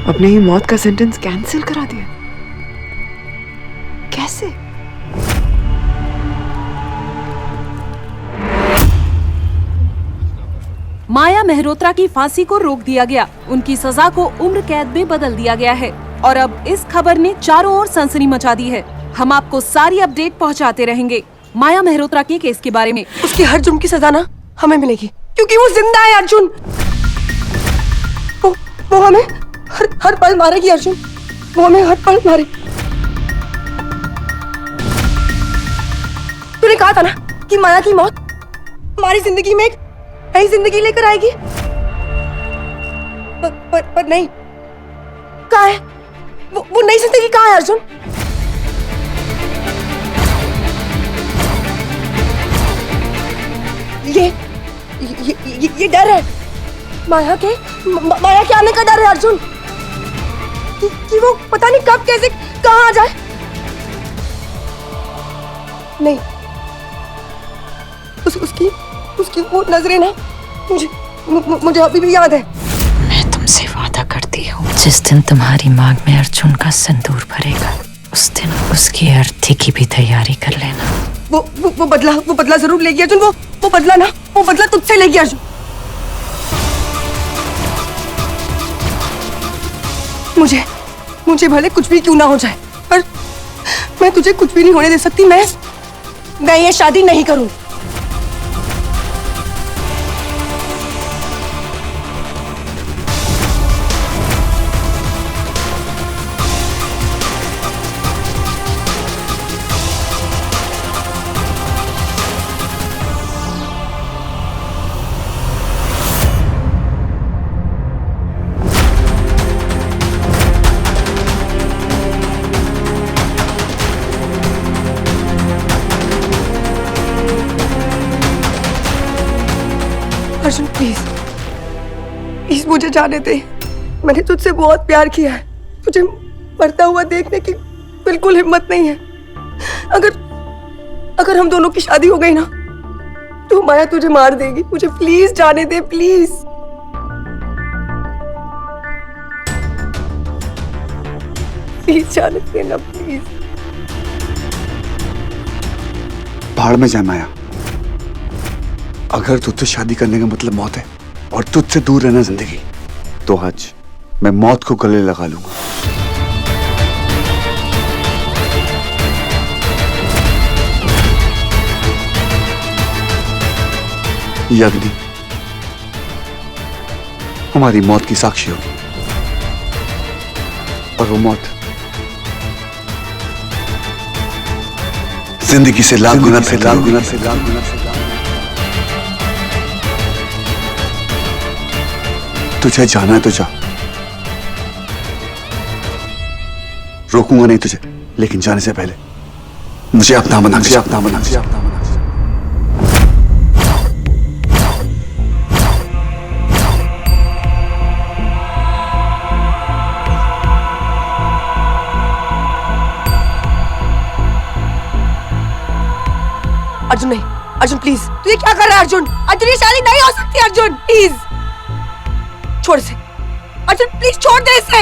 अपने ही मौत का सेंटेंस कैंसिल करा दिया? कैसे? माया मेहरोत्रा की फांसी को रोक दिया गया। उनकी सजा को उम्र कैद में बदल दिया गया है और अब इस खबर ने चारों ओर सनसनी मचा दी है। हम आपको सारी अपडेट पहुंचाते रहेंगे माया मेहरोत्रा के केस के बारे में। उसकी हर जुर्म की सजा ना हमें मिलेगी, क्योंकि वो जिंदा है अर्जुन। वो हमें हर पल मारेगी अर्जुन, वो हमें हर पल मारेगी। तूने कहा था ना कि माया की मौत हमारी जिंदगी में एक नई जिंदगी लेकर आएगी, पर नहीं। कहाँ है वो नई जिंदगी? कहाँ है अर्जुन? ये डर है माया के आने का डर है अर्जुन, कि वो पता नहीं कब कैसे कहाँ आ जाए। नहीं, उसकी वो नजरें ना मुझे अभी भी याद है। मैं तुमसे वादा करती हूँ, जिस दिन तुम्हारी मांग में अर्जुन का सिंदूर भरेगा, उस दिन उसकी अर्थी की भी तैयारी कर लेना। वो बदला जरूर लेगी अर्जुन। वो बदला तुझसे लेगी अर्जुन। मुझे भले कुछ भी क्यों ना हो जाए, पर मैं तुझे कुछ भी नहीं होने दे सकती। मैं ये शादी नहीं करूँ। अर्जुन प्लीज मुझे जाने दे। मैंने तुझसे बहुत प्यार किया है। तुझे मरता हुआ देखने की बिल्कुल हिम्मत नहीं है। अगर हम दोनों की शादी हो गई ना, तो माया तुझे मार देगी। मुझे प्लीज जाने दे, प्लीज। प्लीज जाने दे ना, प्लीज। भाड़ में जाए माया। अगर तुझसे शादी करने का मतलब मौत है और तुझसे दूर रहना जिंदगी, तो आज मैं मौत को गले लगा लूंगा। ये अग्नि हमारी मौत की साक्षी होगी, और वो मौत जिंदगी से लाख गुना से लाख गुना से लाख गुना से। तुझे जाना है तो जा, रोकूंगा नहीं तुझे, लेकिन जाने से पहले मुझे अपना बना, मुझे अपना बना, मुझे अपना बना। अर्जुन नहीं, अर्जुन प्लीज, तू ये क्या कर रहा है अर्जुन? अर्जुन ये शादी नहीं हो सकती अर्जुन, प्लीज छोड़ इसे। अर्जुन प्लीज छोड़ दे इसे।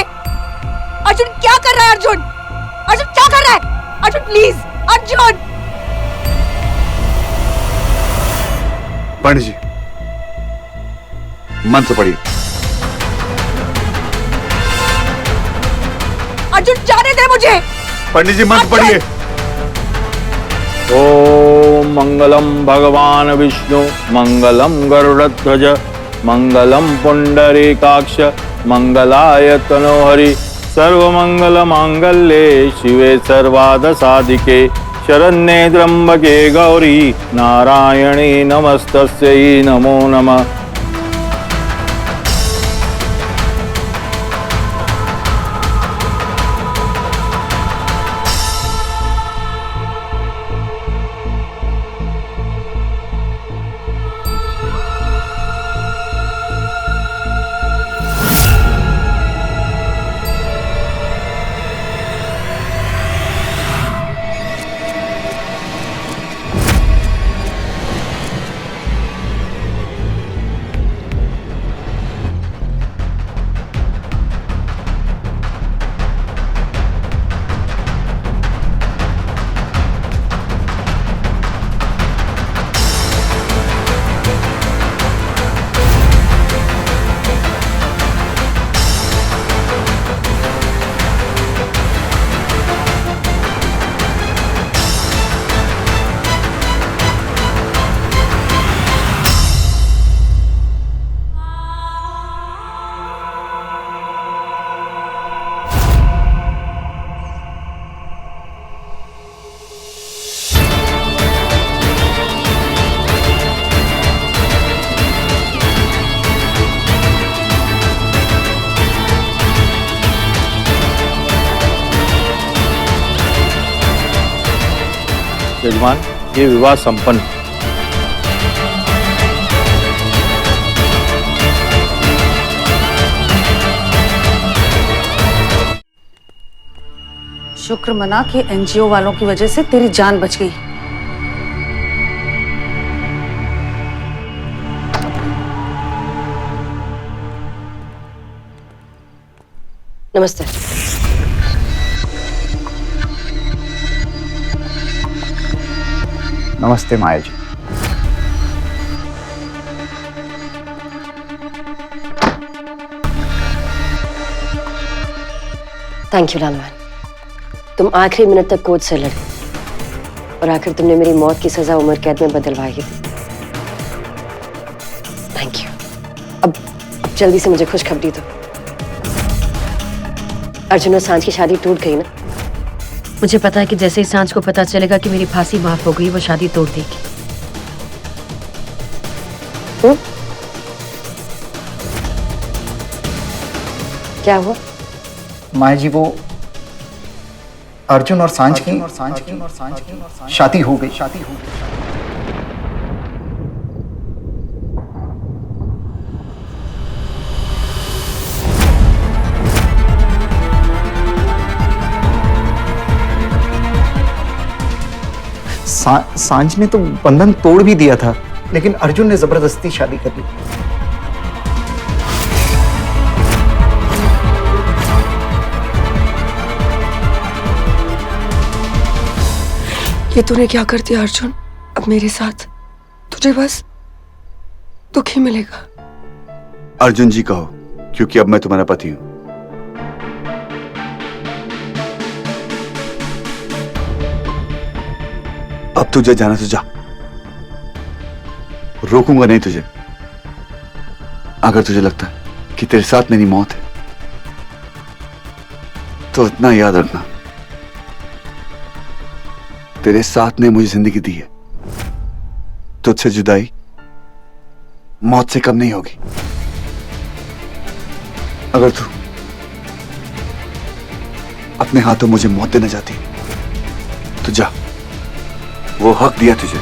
अर्जुन क्या कर रहा है अर्जुन? अर्जुन क्या कर रहा है? अर्जुन प्लीज, अर्जुन। पंडित जी मंत्र पढ़िए। अर्जुन जाने दे मुझे। पंडित जी मंत्र पढ़िए। ओम मंगलम भगवान विष्णु मंगलम गरुड़ध्वज मंगलम पुंडरीकाक्ष मंगलाय तनोहरि सर्वमंगल मांगल्ये शिवे सर्वार्थ साधिके शरण्ये त्र्यंबके गौरी नारायणी नमस्तस्यै नमो नमः। यजमान, ये विवाह संपन्न। शुक्र मना कि एनजीओ वालों की वजह से तेरी जान बच गई। नमस्ते। नमस्ते माया जी। थैंक यू लालवान, तुम आखिरी मिनट तक कोर्ट से लड़े और आखिर तुमने मेरी मौत की सजा उम्र कैद में बदलवाई थी। Thank you. अब जल्दी से मुझे खुशखबरी दो। अर्जुन और सांझ की शादी टूट गई ना? मुझे पता है कि जैसे ही सांझ को पता चलेगा कि मेरी फांसी माफ हो गई, वो शादी तोड़ देगी। क्या हुआ? माया जी, वो अर्जुन और सांझ की शादी हो गई। सांझ ने तो बंधन तोड़ भी दिया था, लेकिन अर्जुन ने जबरदस्ती शादी कर ली। ये तूने क्या कर दिया अर्जुन? अब मेरे साथ तुझे बस दुख ही मिलेगा। अर्जुन जी कहो, क्योंकि अब मैं तुम्हारा पति हूं। अब तुझे जाना तो जा, रोकूंगा नहीं तुझे। अगर तुझे लगता है कि तेरे साथ मेरी मौत है, तो इतना याद रखना, तेरे साथ ने मुझे जिंदगी दी है, तुझसे जुदाई मौत से कम नहीं होगी। अगर तू अपने हाथों मुझे मौत देना चाहती तो जा, वो हक दिया तुझे।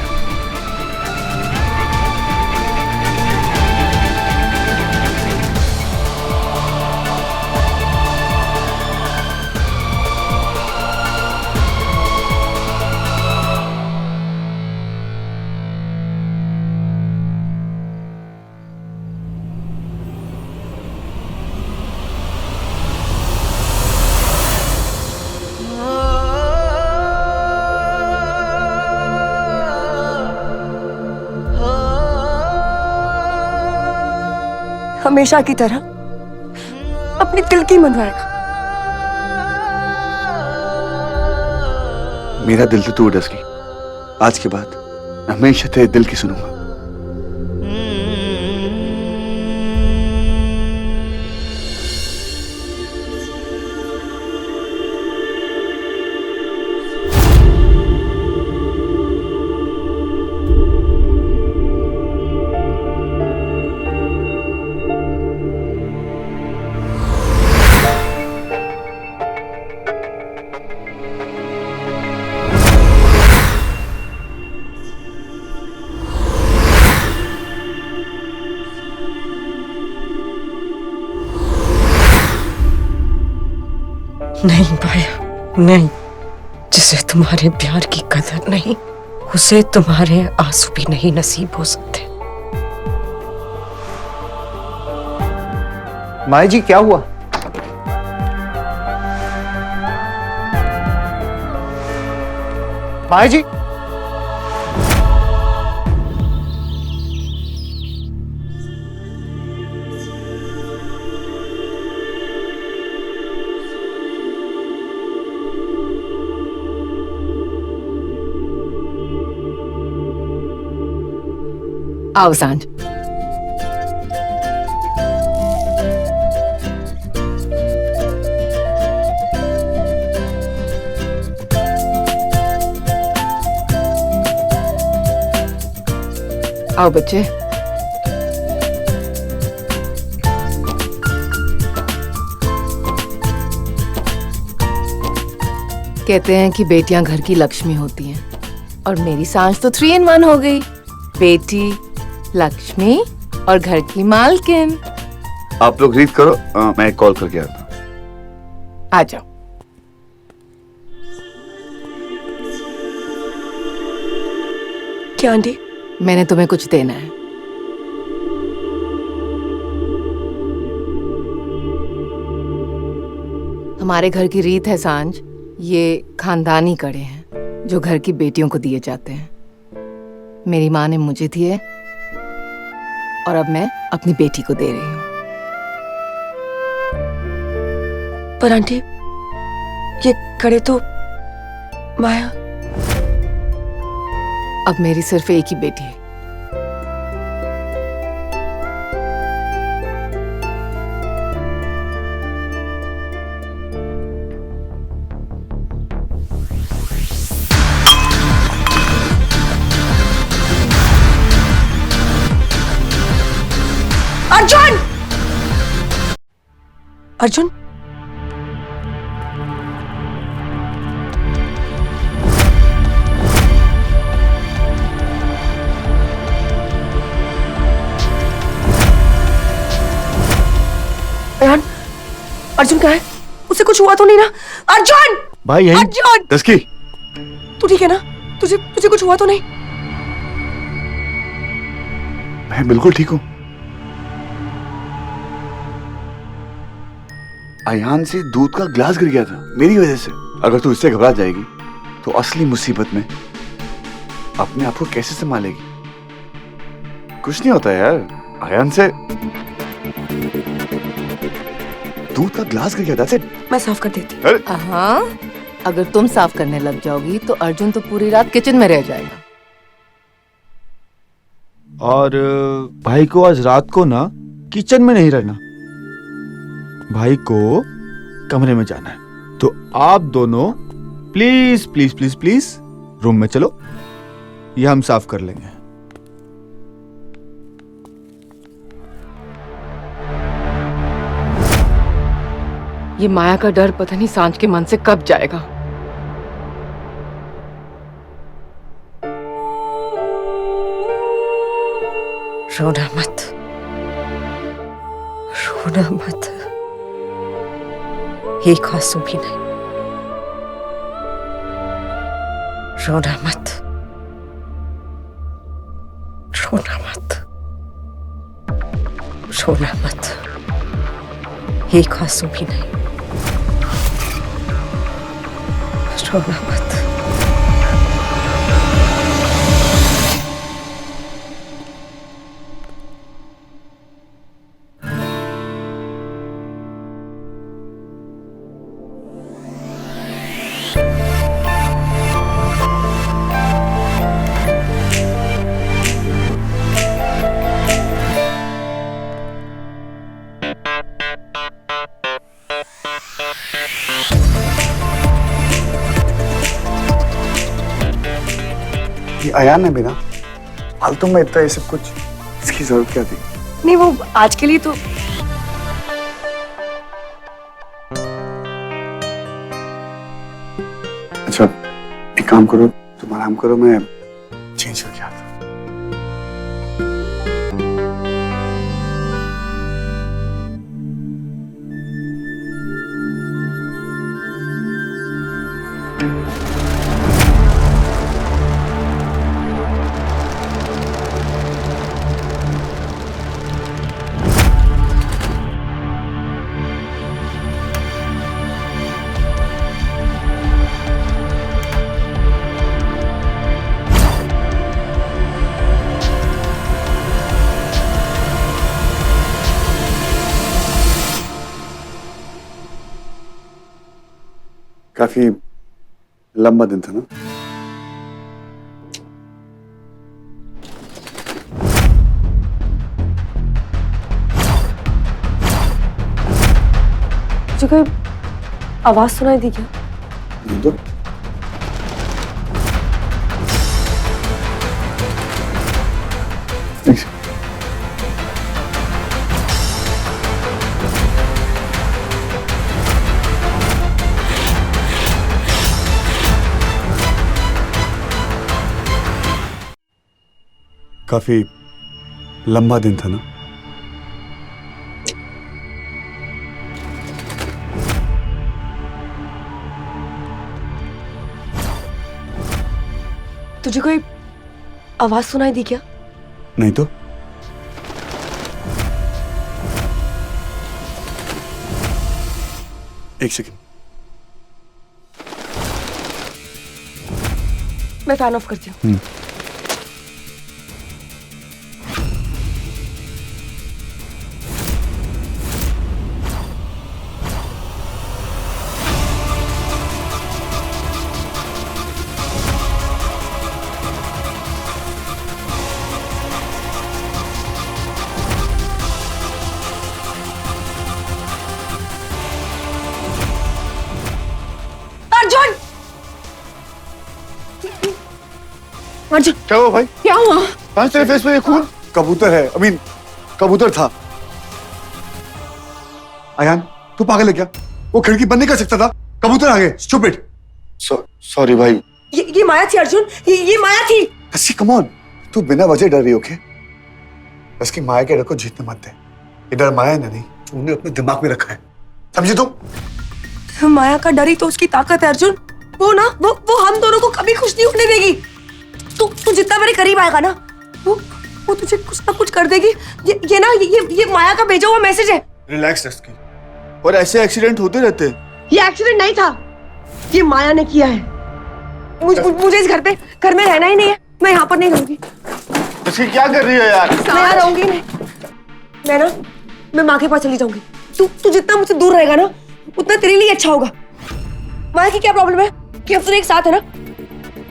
हमेशा की तरह अपने दिल की मनवाएगा। मेरा दिल तो टूट डस्की। आज के बाद मैं हमेशा तेरे दिल की सुनूंगा। नहीं पाया, नहीं। जिसे तुम्हारे प्यार की कदर नहीं, उसे तुम्हारे आंसू भी नहीं नसीब हो सकते। माया जी क्या हुआ? माया जी आओ सांझ। आओ बच्चे। कहते हैं कि बेटियां घर की लक्ष्मी होती हैं, और मेरी सांझ तो 3 in 1 हो गई। बेटी, लक्ष्मी और घर की मालकिन। आप लोग रीड करो, मैं एक कॉल करके आता हूँ। आ जाओ। क्या आंटी? मैंने तुम्हें कुछ देना है। हमारे घर की रीत है सांझ, ये खानदानी कड़े हैं जो घर की बेटियों को दिए जाते हैं। मेरी माँ ने मुझे दिए और अब मैं अपनी बेटी को दे रही हूँ। पर आंटी, ये कड़े तो माया। अब मेरी सिर्फ एक ही बेटी है। अर्जुन! अर्जुन? रेहान, अर्जुन कहाँ है? उसे कुछ हुआ तो नहीं ना? अर्जुन! भाई यही। अर्जुन! डस्की, तू ठीक है ना? तुझे कुछ हुआ तो नहीं? मैं बिल्कुल ठीक हूँ। अयान से दूध का ग्लास गिर गया था मेरी वजह से। अगर तू इससे घबरा जाएगी तो असली मुसीबत में अपने आप को कैसे संभालेगी? कुछ नहीं होता यार, अयान से दूध का ग्लास गिर गया था। मैं साफ कर देती। हाँ, अगर तुम साफ करने लग जाओगी तो अर्जुन तो पूरी रात किचन में रह जाएगा। और भाई को आज रात को ना किचन में नहीं रहना, भाई को कमरे में जाना है। तो आप दोनों please please please please room में चलो, ये हम साफ कर लेंगे। ये माया का डर पता नहीं सांझ के मन से कब जाएगा। रोना मत, रोना मत। एक आंसू भी नहीं। रोना मत, रोना मत, रोना मत। एक आंसू भी नहीं। रोना मत। अयान ने भी ना फालतू में इतना ये सब कुछ, इसकी जरूरत क्या थी? नहीं वो आज के लिए तो अच्छा एक काम करो, तुम आराम करो, मैं चेंज करके आता हूँ। काफी लंबा दिन था ना? मुझे कोई आवाज सुनाई दी क्या? नहीं तो काफी लंबा दिन था ना? तुझे कोई आवाज सुनाई दी क्या? नहीं तो एक सेकंड, मैं फैन ऑफ करती हूँ। अर्जुन! अर्जुन क्या हुआ भाई? क्या हुआ? पांच तेरे फेस पे ये खून? कबूतर है, अमीन कबूतर था। अयान तू पागल है क्या? वो खिड़की बंद नहीं कर सकता था, कबूतर आ गए। स्टूपिड। सॉरी भाई। ये माया थी अर्जुन, ये माया थी। अस्सी कम ऑन, तू बिना वजह डर रही हो क्या? बस की माया के डर को जीतने मत दे। ये डर माया ने नहीं, तूने अपने दिमाग में रखा है, समझे तुम? माया का डर ही तो उसकी ताकत है अर्जुन। वो ना वो हम दोनों को कभी खुश नहीं होने देगी। तू जितना मेरे करीब आएगा ना वो तुझे कुछ ना कुछ कर देगी। ये माया का भेजा हुआ मैसेज है। रिलैक्स रस्की, और ऐसे एक्सीडेंट होते रहते हैं। ये एक्सीडेंट नहीं था, ये माया ने किया है। मुझे इस घर में रहना ही नहीं है। मैं यहाँ पर नहीं रहूंगी। रस्की क्या कर रही है यार? मैं यहाँ रहूंगी नहीं। मैं माँ के पास चली जाऊंगी। तू जितना मुझसे दूर रहेगा ना उतना तेरे लिए अच्छा होगा। माया की क्या प्रॉब्लम है कि हम दोनों एक साथ है ना,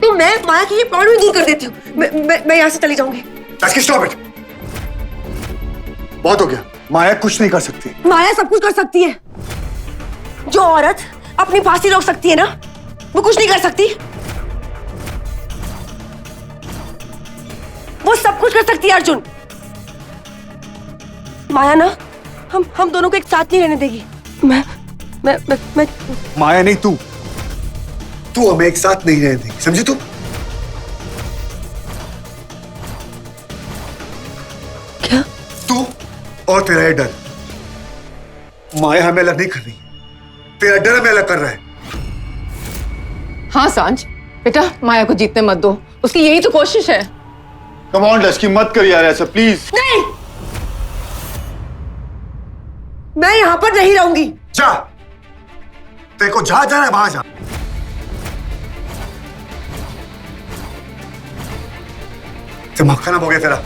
तो मैं माया की ये प्रॉब्लम दूर कर देती हूँ। मैं यहाँ से चली जाऊंगी। स्टॉप इट, बहुत हो गया। माया कुछ नहीं कर सकती। माया सब कुछ कर सकती है। जो औरत अपनी फांसी रोक सकती है ना, वो कुछ नहीं कर सकती। वो सब कुछ कर सकती है अर्जुन। माया ना हम दोनों को एक साथ नहीं रहने देगी। मैं माया नहीं, तू हमें एक साथ नहीं रहने देगी, समझी तू? क्या? तू और तेरा ये डर। माया हमें अलग नहीं कर रही, तेरा डर हमें अलग कर रहा है। हाँ सांझ, बेटा माया को जीतने मत दो, उसकी यही तो कोशिश है। कम ऑन डस्की, मत कर यार ऐसा प्लीज। नहीं, मैं यहाँ पर नहीं रहूंगी। जा, तेरे को जहां जाना है वहां जा। दिमाग खराब हो गया तेरा।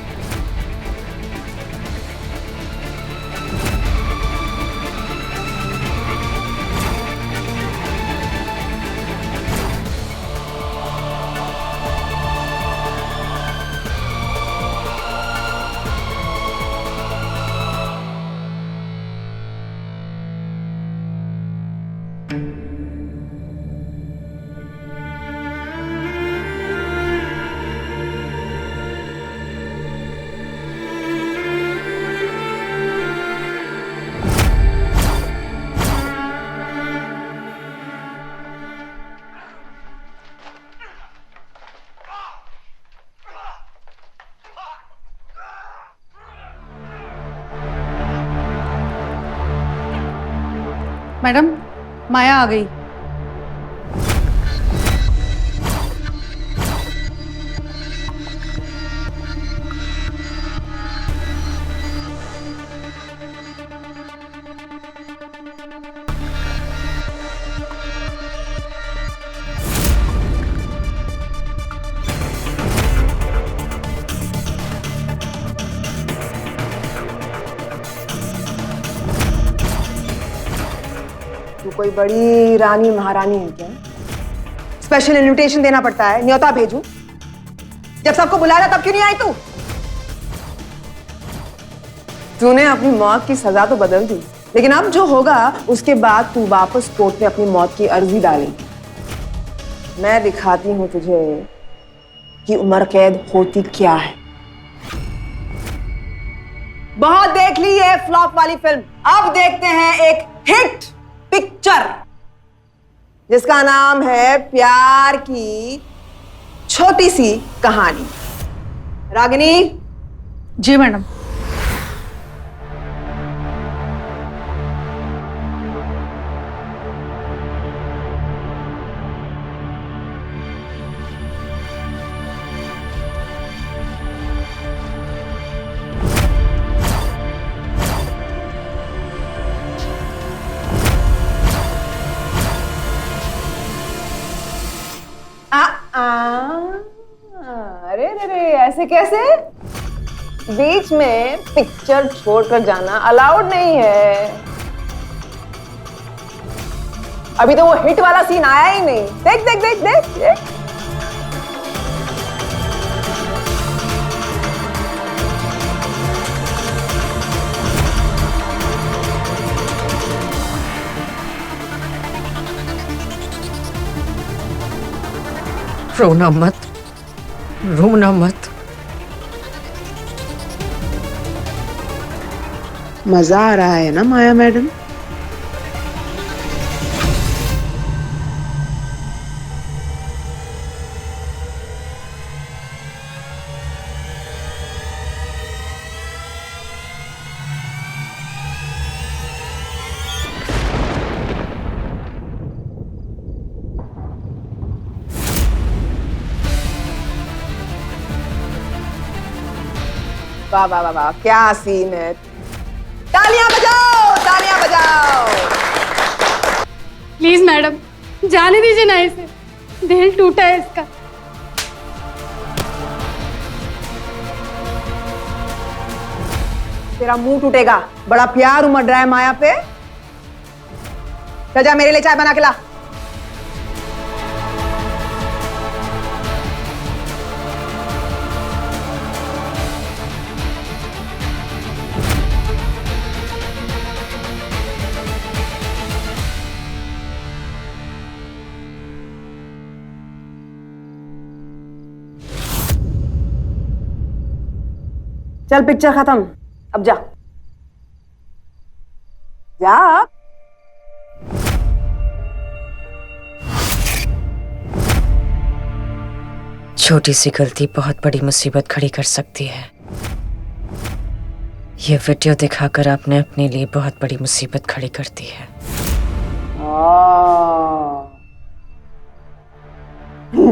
मैडम, माया आ गई। तू कोई बड़ी रानी महारानी है क्या? स्पेशल इनविटेशन देना पड़ता है, न्योता भेजूं? जब सबको बुलाया तब क्यों नहीं आई तू? तूने अपनी मौत की सजा तो बदल दी, लेकिन अब जो होगा उसके बाद तू वापस कोर्ट में अपनी मौत की अर्जी डालेगी। मैं दिखाती हूँ तुझे कि उम्र कैद होती क्या है। बहुत देख ली है फ्लॉप वाली फिल्म, अब देखते हैं एक हिट पिक्चर जिसका नाम है प्यार की छोटी सी कहानी। रागिनी। जी मैडम। अरे रे ऐसे कैसे? बीच में पिक्चर छोड़कर जाना अलाउड नहीं है। अभी तो वो हिट वाला सीन आया ही नहीं। देख देख देख देख, देख। रोना मत, रोना मत। मजा आ रहा है ना माया मैडम? वाह वाह वाह वाह, क्या सीन है। तालियां बजाओ, तालियां बजाओ। प्लीज मैडम, जाने दीजिए ना इसे, दिल टूटा है इसका। तेरा मुंह टूटेगा, बड़ा प्यार उमड़ रहा है माया पे। जा मेरे लिए चाय बना के ला। चल पिक्चर खत्म, अब जा जा। छोटी सी गलती बहुत बड़ी मुसीबत खड़ी कर सकती है। ये वीडियो दिखाकर आपने अपने लिए बहुत बड़ी मुसीबत खड़ी कर दी है।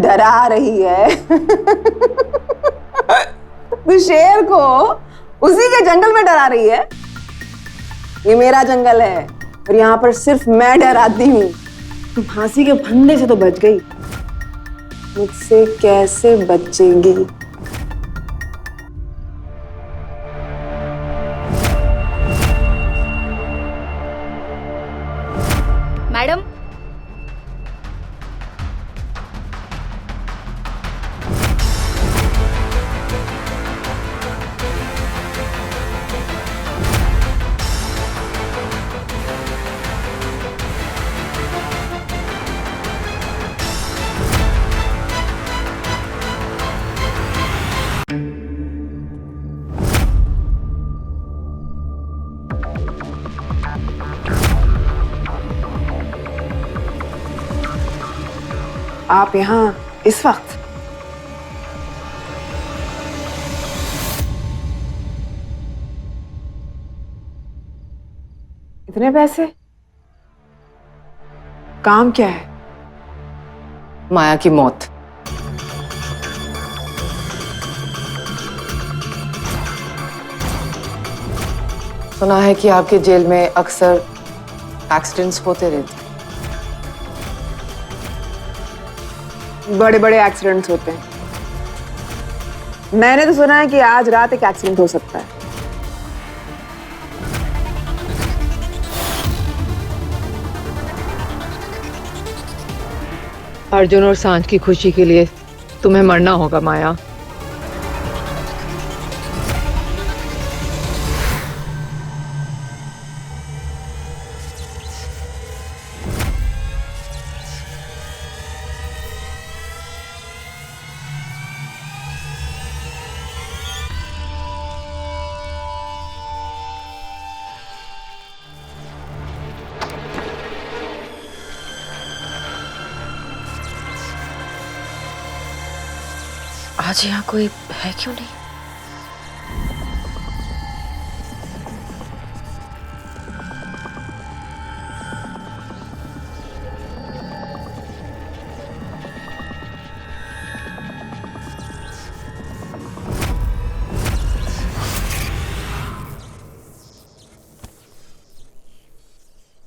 डरा रही है तू शेर को उसी के जंगल में डरा रही है। ये मेरा जंगल है और यहाँ पर सिर्फ मैं डराती हूँ। तू फांसी के फंदे से तो बच गई, मुझसे कैसे बचेगी? मैडम, आप यहाँ इस वक्त? इतने पैसे? काम क्या है? माया की मौत। सुना है कि आपके जेल में अक्सर एक्सीडेंट्स होते रहते हैं। बड़े बड़े एक्सीडेंट्स होते हैं। मैंने तो सुना है कि आज रात एक एक्सीडेंट हो सकता है। अर्जुन और सांझ की खुशी के लिए तुम्हें मरना होगा माया। आज यहाँ कोई है क्यों नहीं?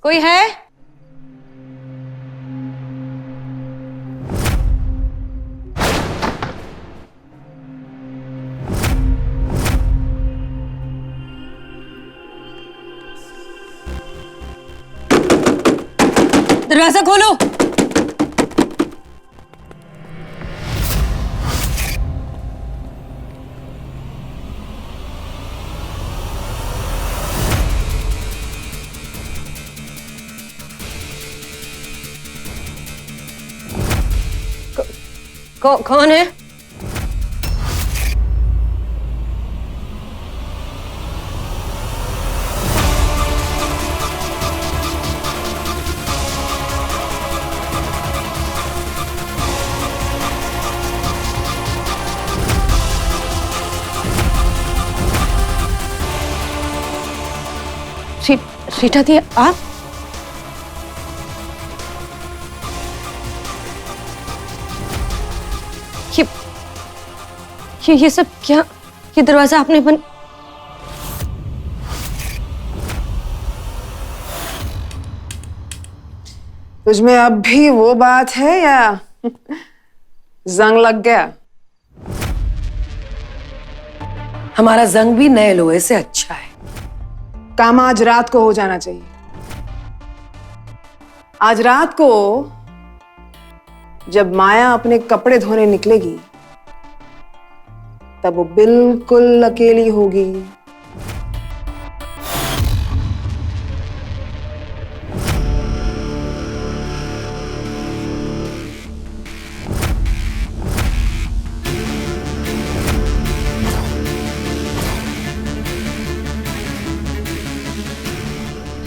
कोई है? दरवाजा खोलो। कौन है? रीटा दी, आप? ये सब क्या? ये दरवाजा आपने बंद? तुझमें अब भी वो बात है या जंग लग गया? हमारा जंग भी नए लोहे से अच्छा है। काम आज रात को हो जाना चाहिए। आज रात को जब माया अपने कपड़े धोने निकलेगी तब वो बिल्कुल अकेली होगी।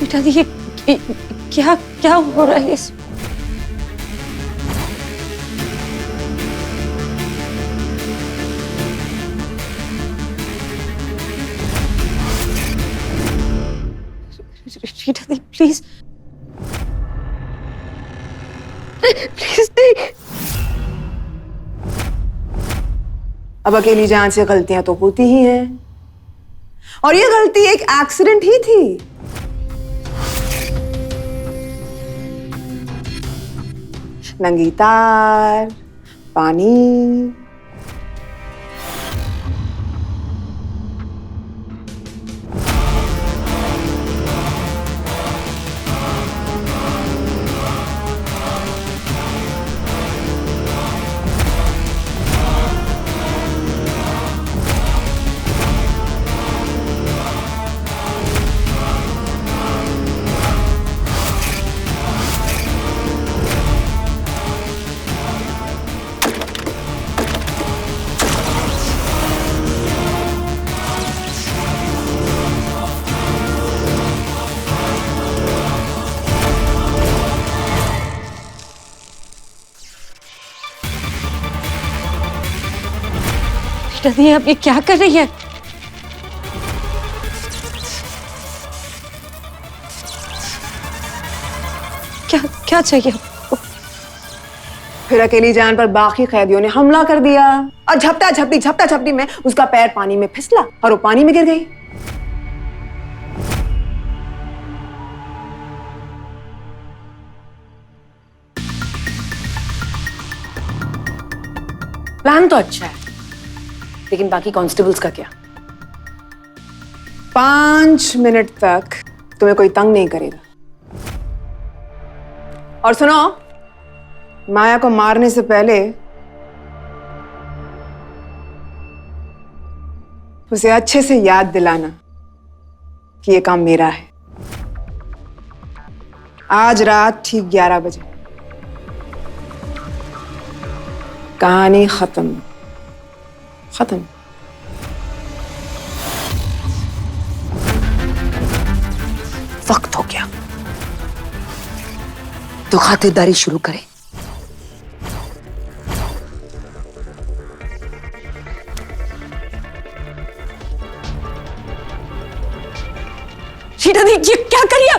रीटा दी, ये क्या हो रहा है? रीटा दी, प्लीज प्लीज नहीं। अब अकेली जान से गलतियां तो होती ही हैं, और ये गलती एक एक्सीडेंट ही थी। नंगी तार, पानी, रीटा दी, आप ये क्या कर रही है? क्या चाहिए? फिर अकेली जान पर बाकी कैदियों ने हमला कर दिया और झपटा झपटी में उसका पैर पानी में फिसला और वो पानी में गिर गई। प्लान तो अच्छा है, लेकिन बाकी कांस्टेबल्स का क्या? 5 मिनट तक तुम्हें कोई तंग नहीं करेगा। और सुनो, माया को मारने से पहले उसे अच्छे से याद दिलाना कि ये काम मेरा है। आज रात ठीक 11 बजे कहानी खत्म। वक्त हो गया तो खातिरदारी शुरू करें। शीटा दी, ये क्या करिए?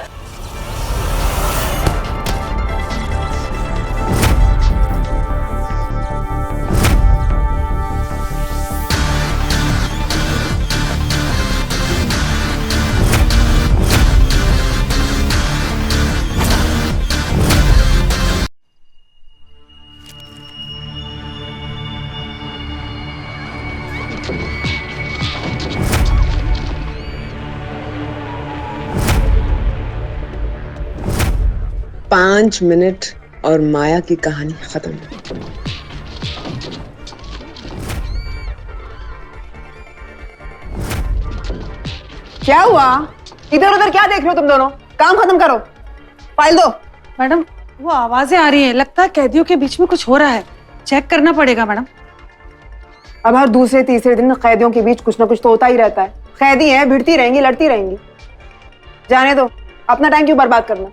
पांच मिनट और माया की कहानी खत्म। क्या हुआ? इधर उधर क्या देख रहे हो तुम दोनों? काम खत्म करो, फाइल दो। मैडम, वो आवाजें आ रही हैं, लगता है कैदियों के बीच में कुछ हो रहा है, चेक करना पड़ेगा मैडम। अब हर दूसरे तीसरे दिन कैदियों के बीच कुछ ना कुछ तो होता ही रहता है। कैदी हैं, भिड़ती रहेंगी, लड़ती रहेंगी। जाने दो, अपना टाइम क्यों बर्बाद करना।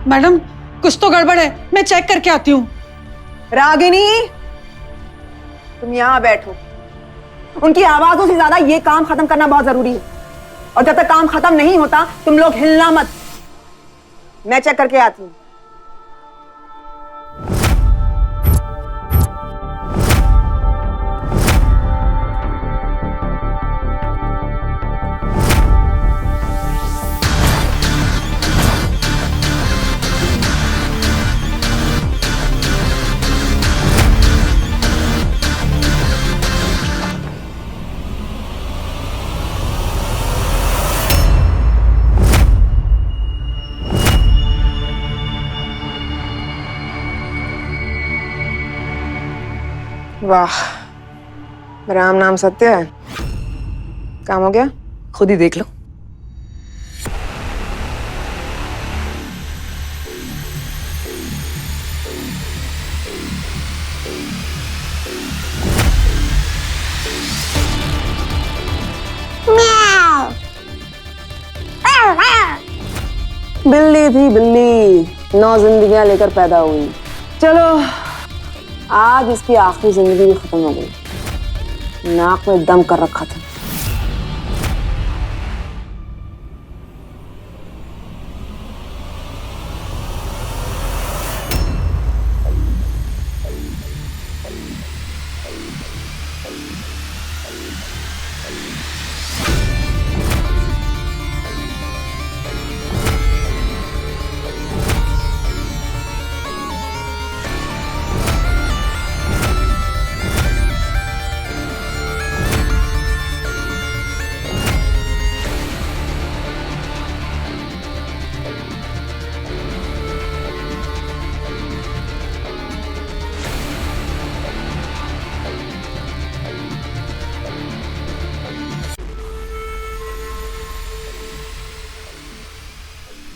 मैडम, कुछ तो गड़बड़ है, मैं चेक करके आती हूँ। रागिनी, तुम यहाँ बैठो। उनकी आवाजों से ज्यादा ये काम खत्म करना बहुत जरूरी है, और जब तक काम खत्म नहीं होता तुम लोग हिलना मत। मैं चेक करके आती हूँ। वाह, राम नाम सत्य है। काम हो गया? खुद ही देख लो। बिल्ली थी बिल्ली, 9 जिंदगियां लेकर पैदा हुई। चलो, आज इसकी आखिरी जिंदगी भी खत्म हो गई। नाक में दम कर रखा था।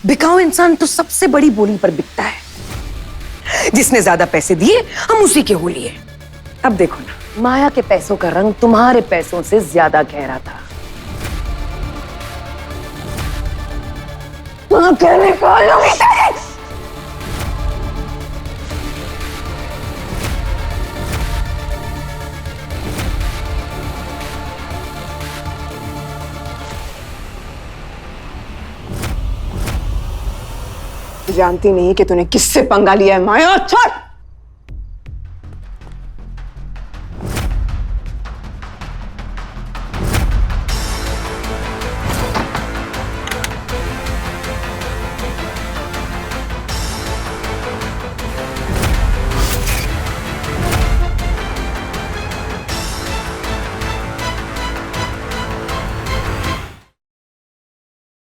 बिकाऊ इंसान तो सबसे बड़ी बोली पर बिकता है। जिसने ज्यादा पैसे दिए हम उसी के हो लिए। अब देखो ना, माया के पैसों का रंग तुम्हारे पैसों से ज्यादा गहरा था। निकालोगे तेरे। जानती नहीं कि तूने किससे पंगा लिया है। माया छोड़।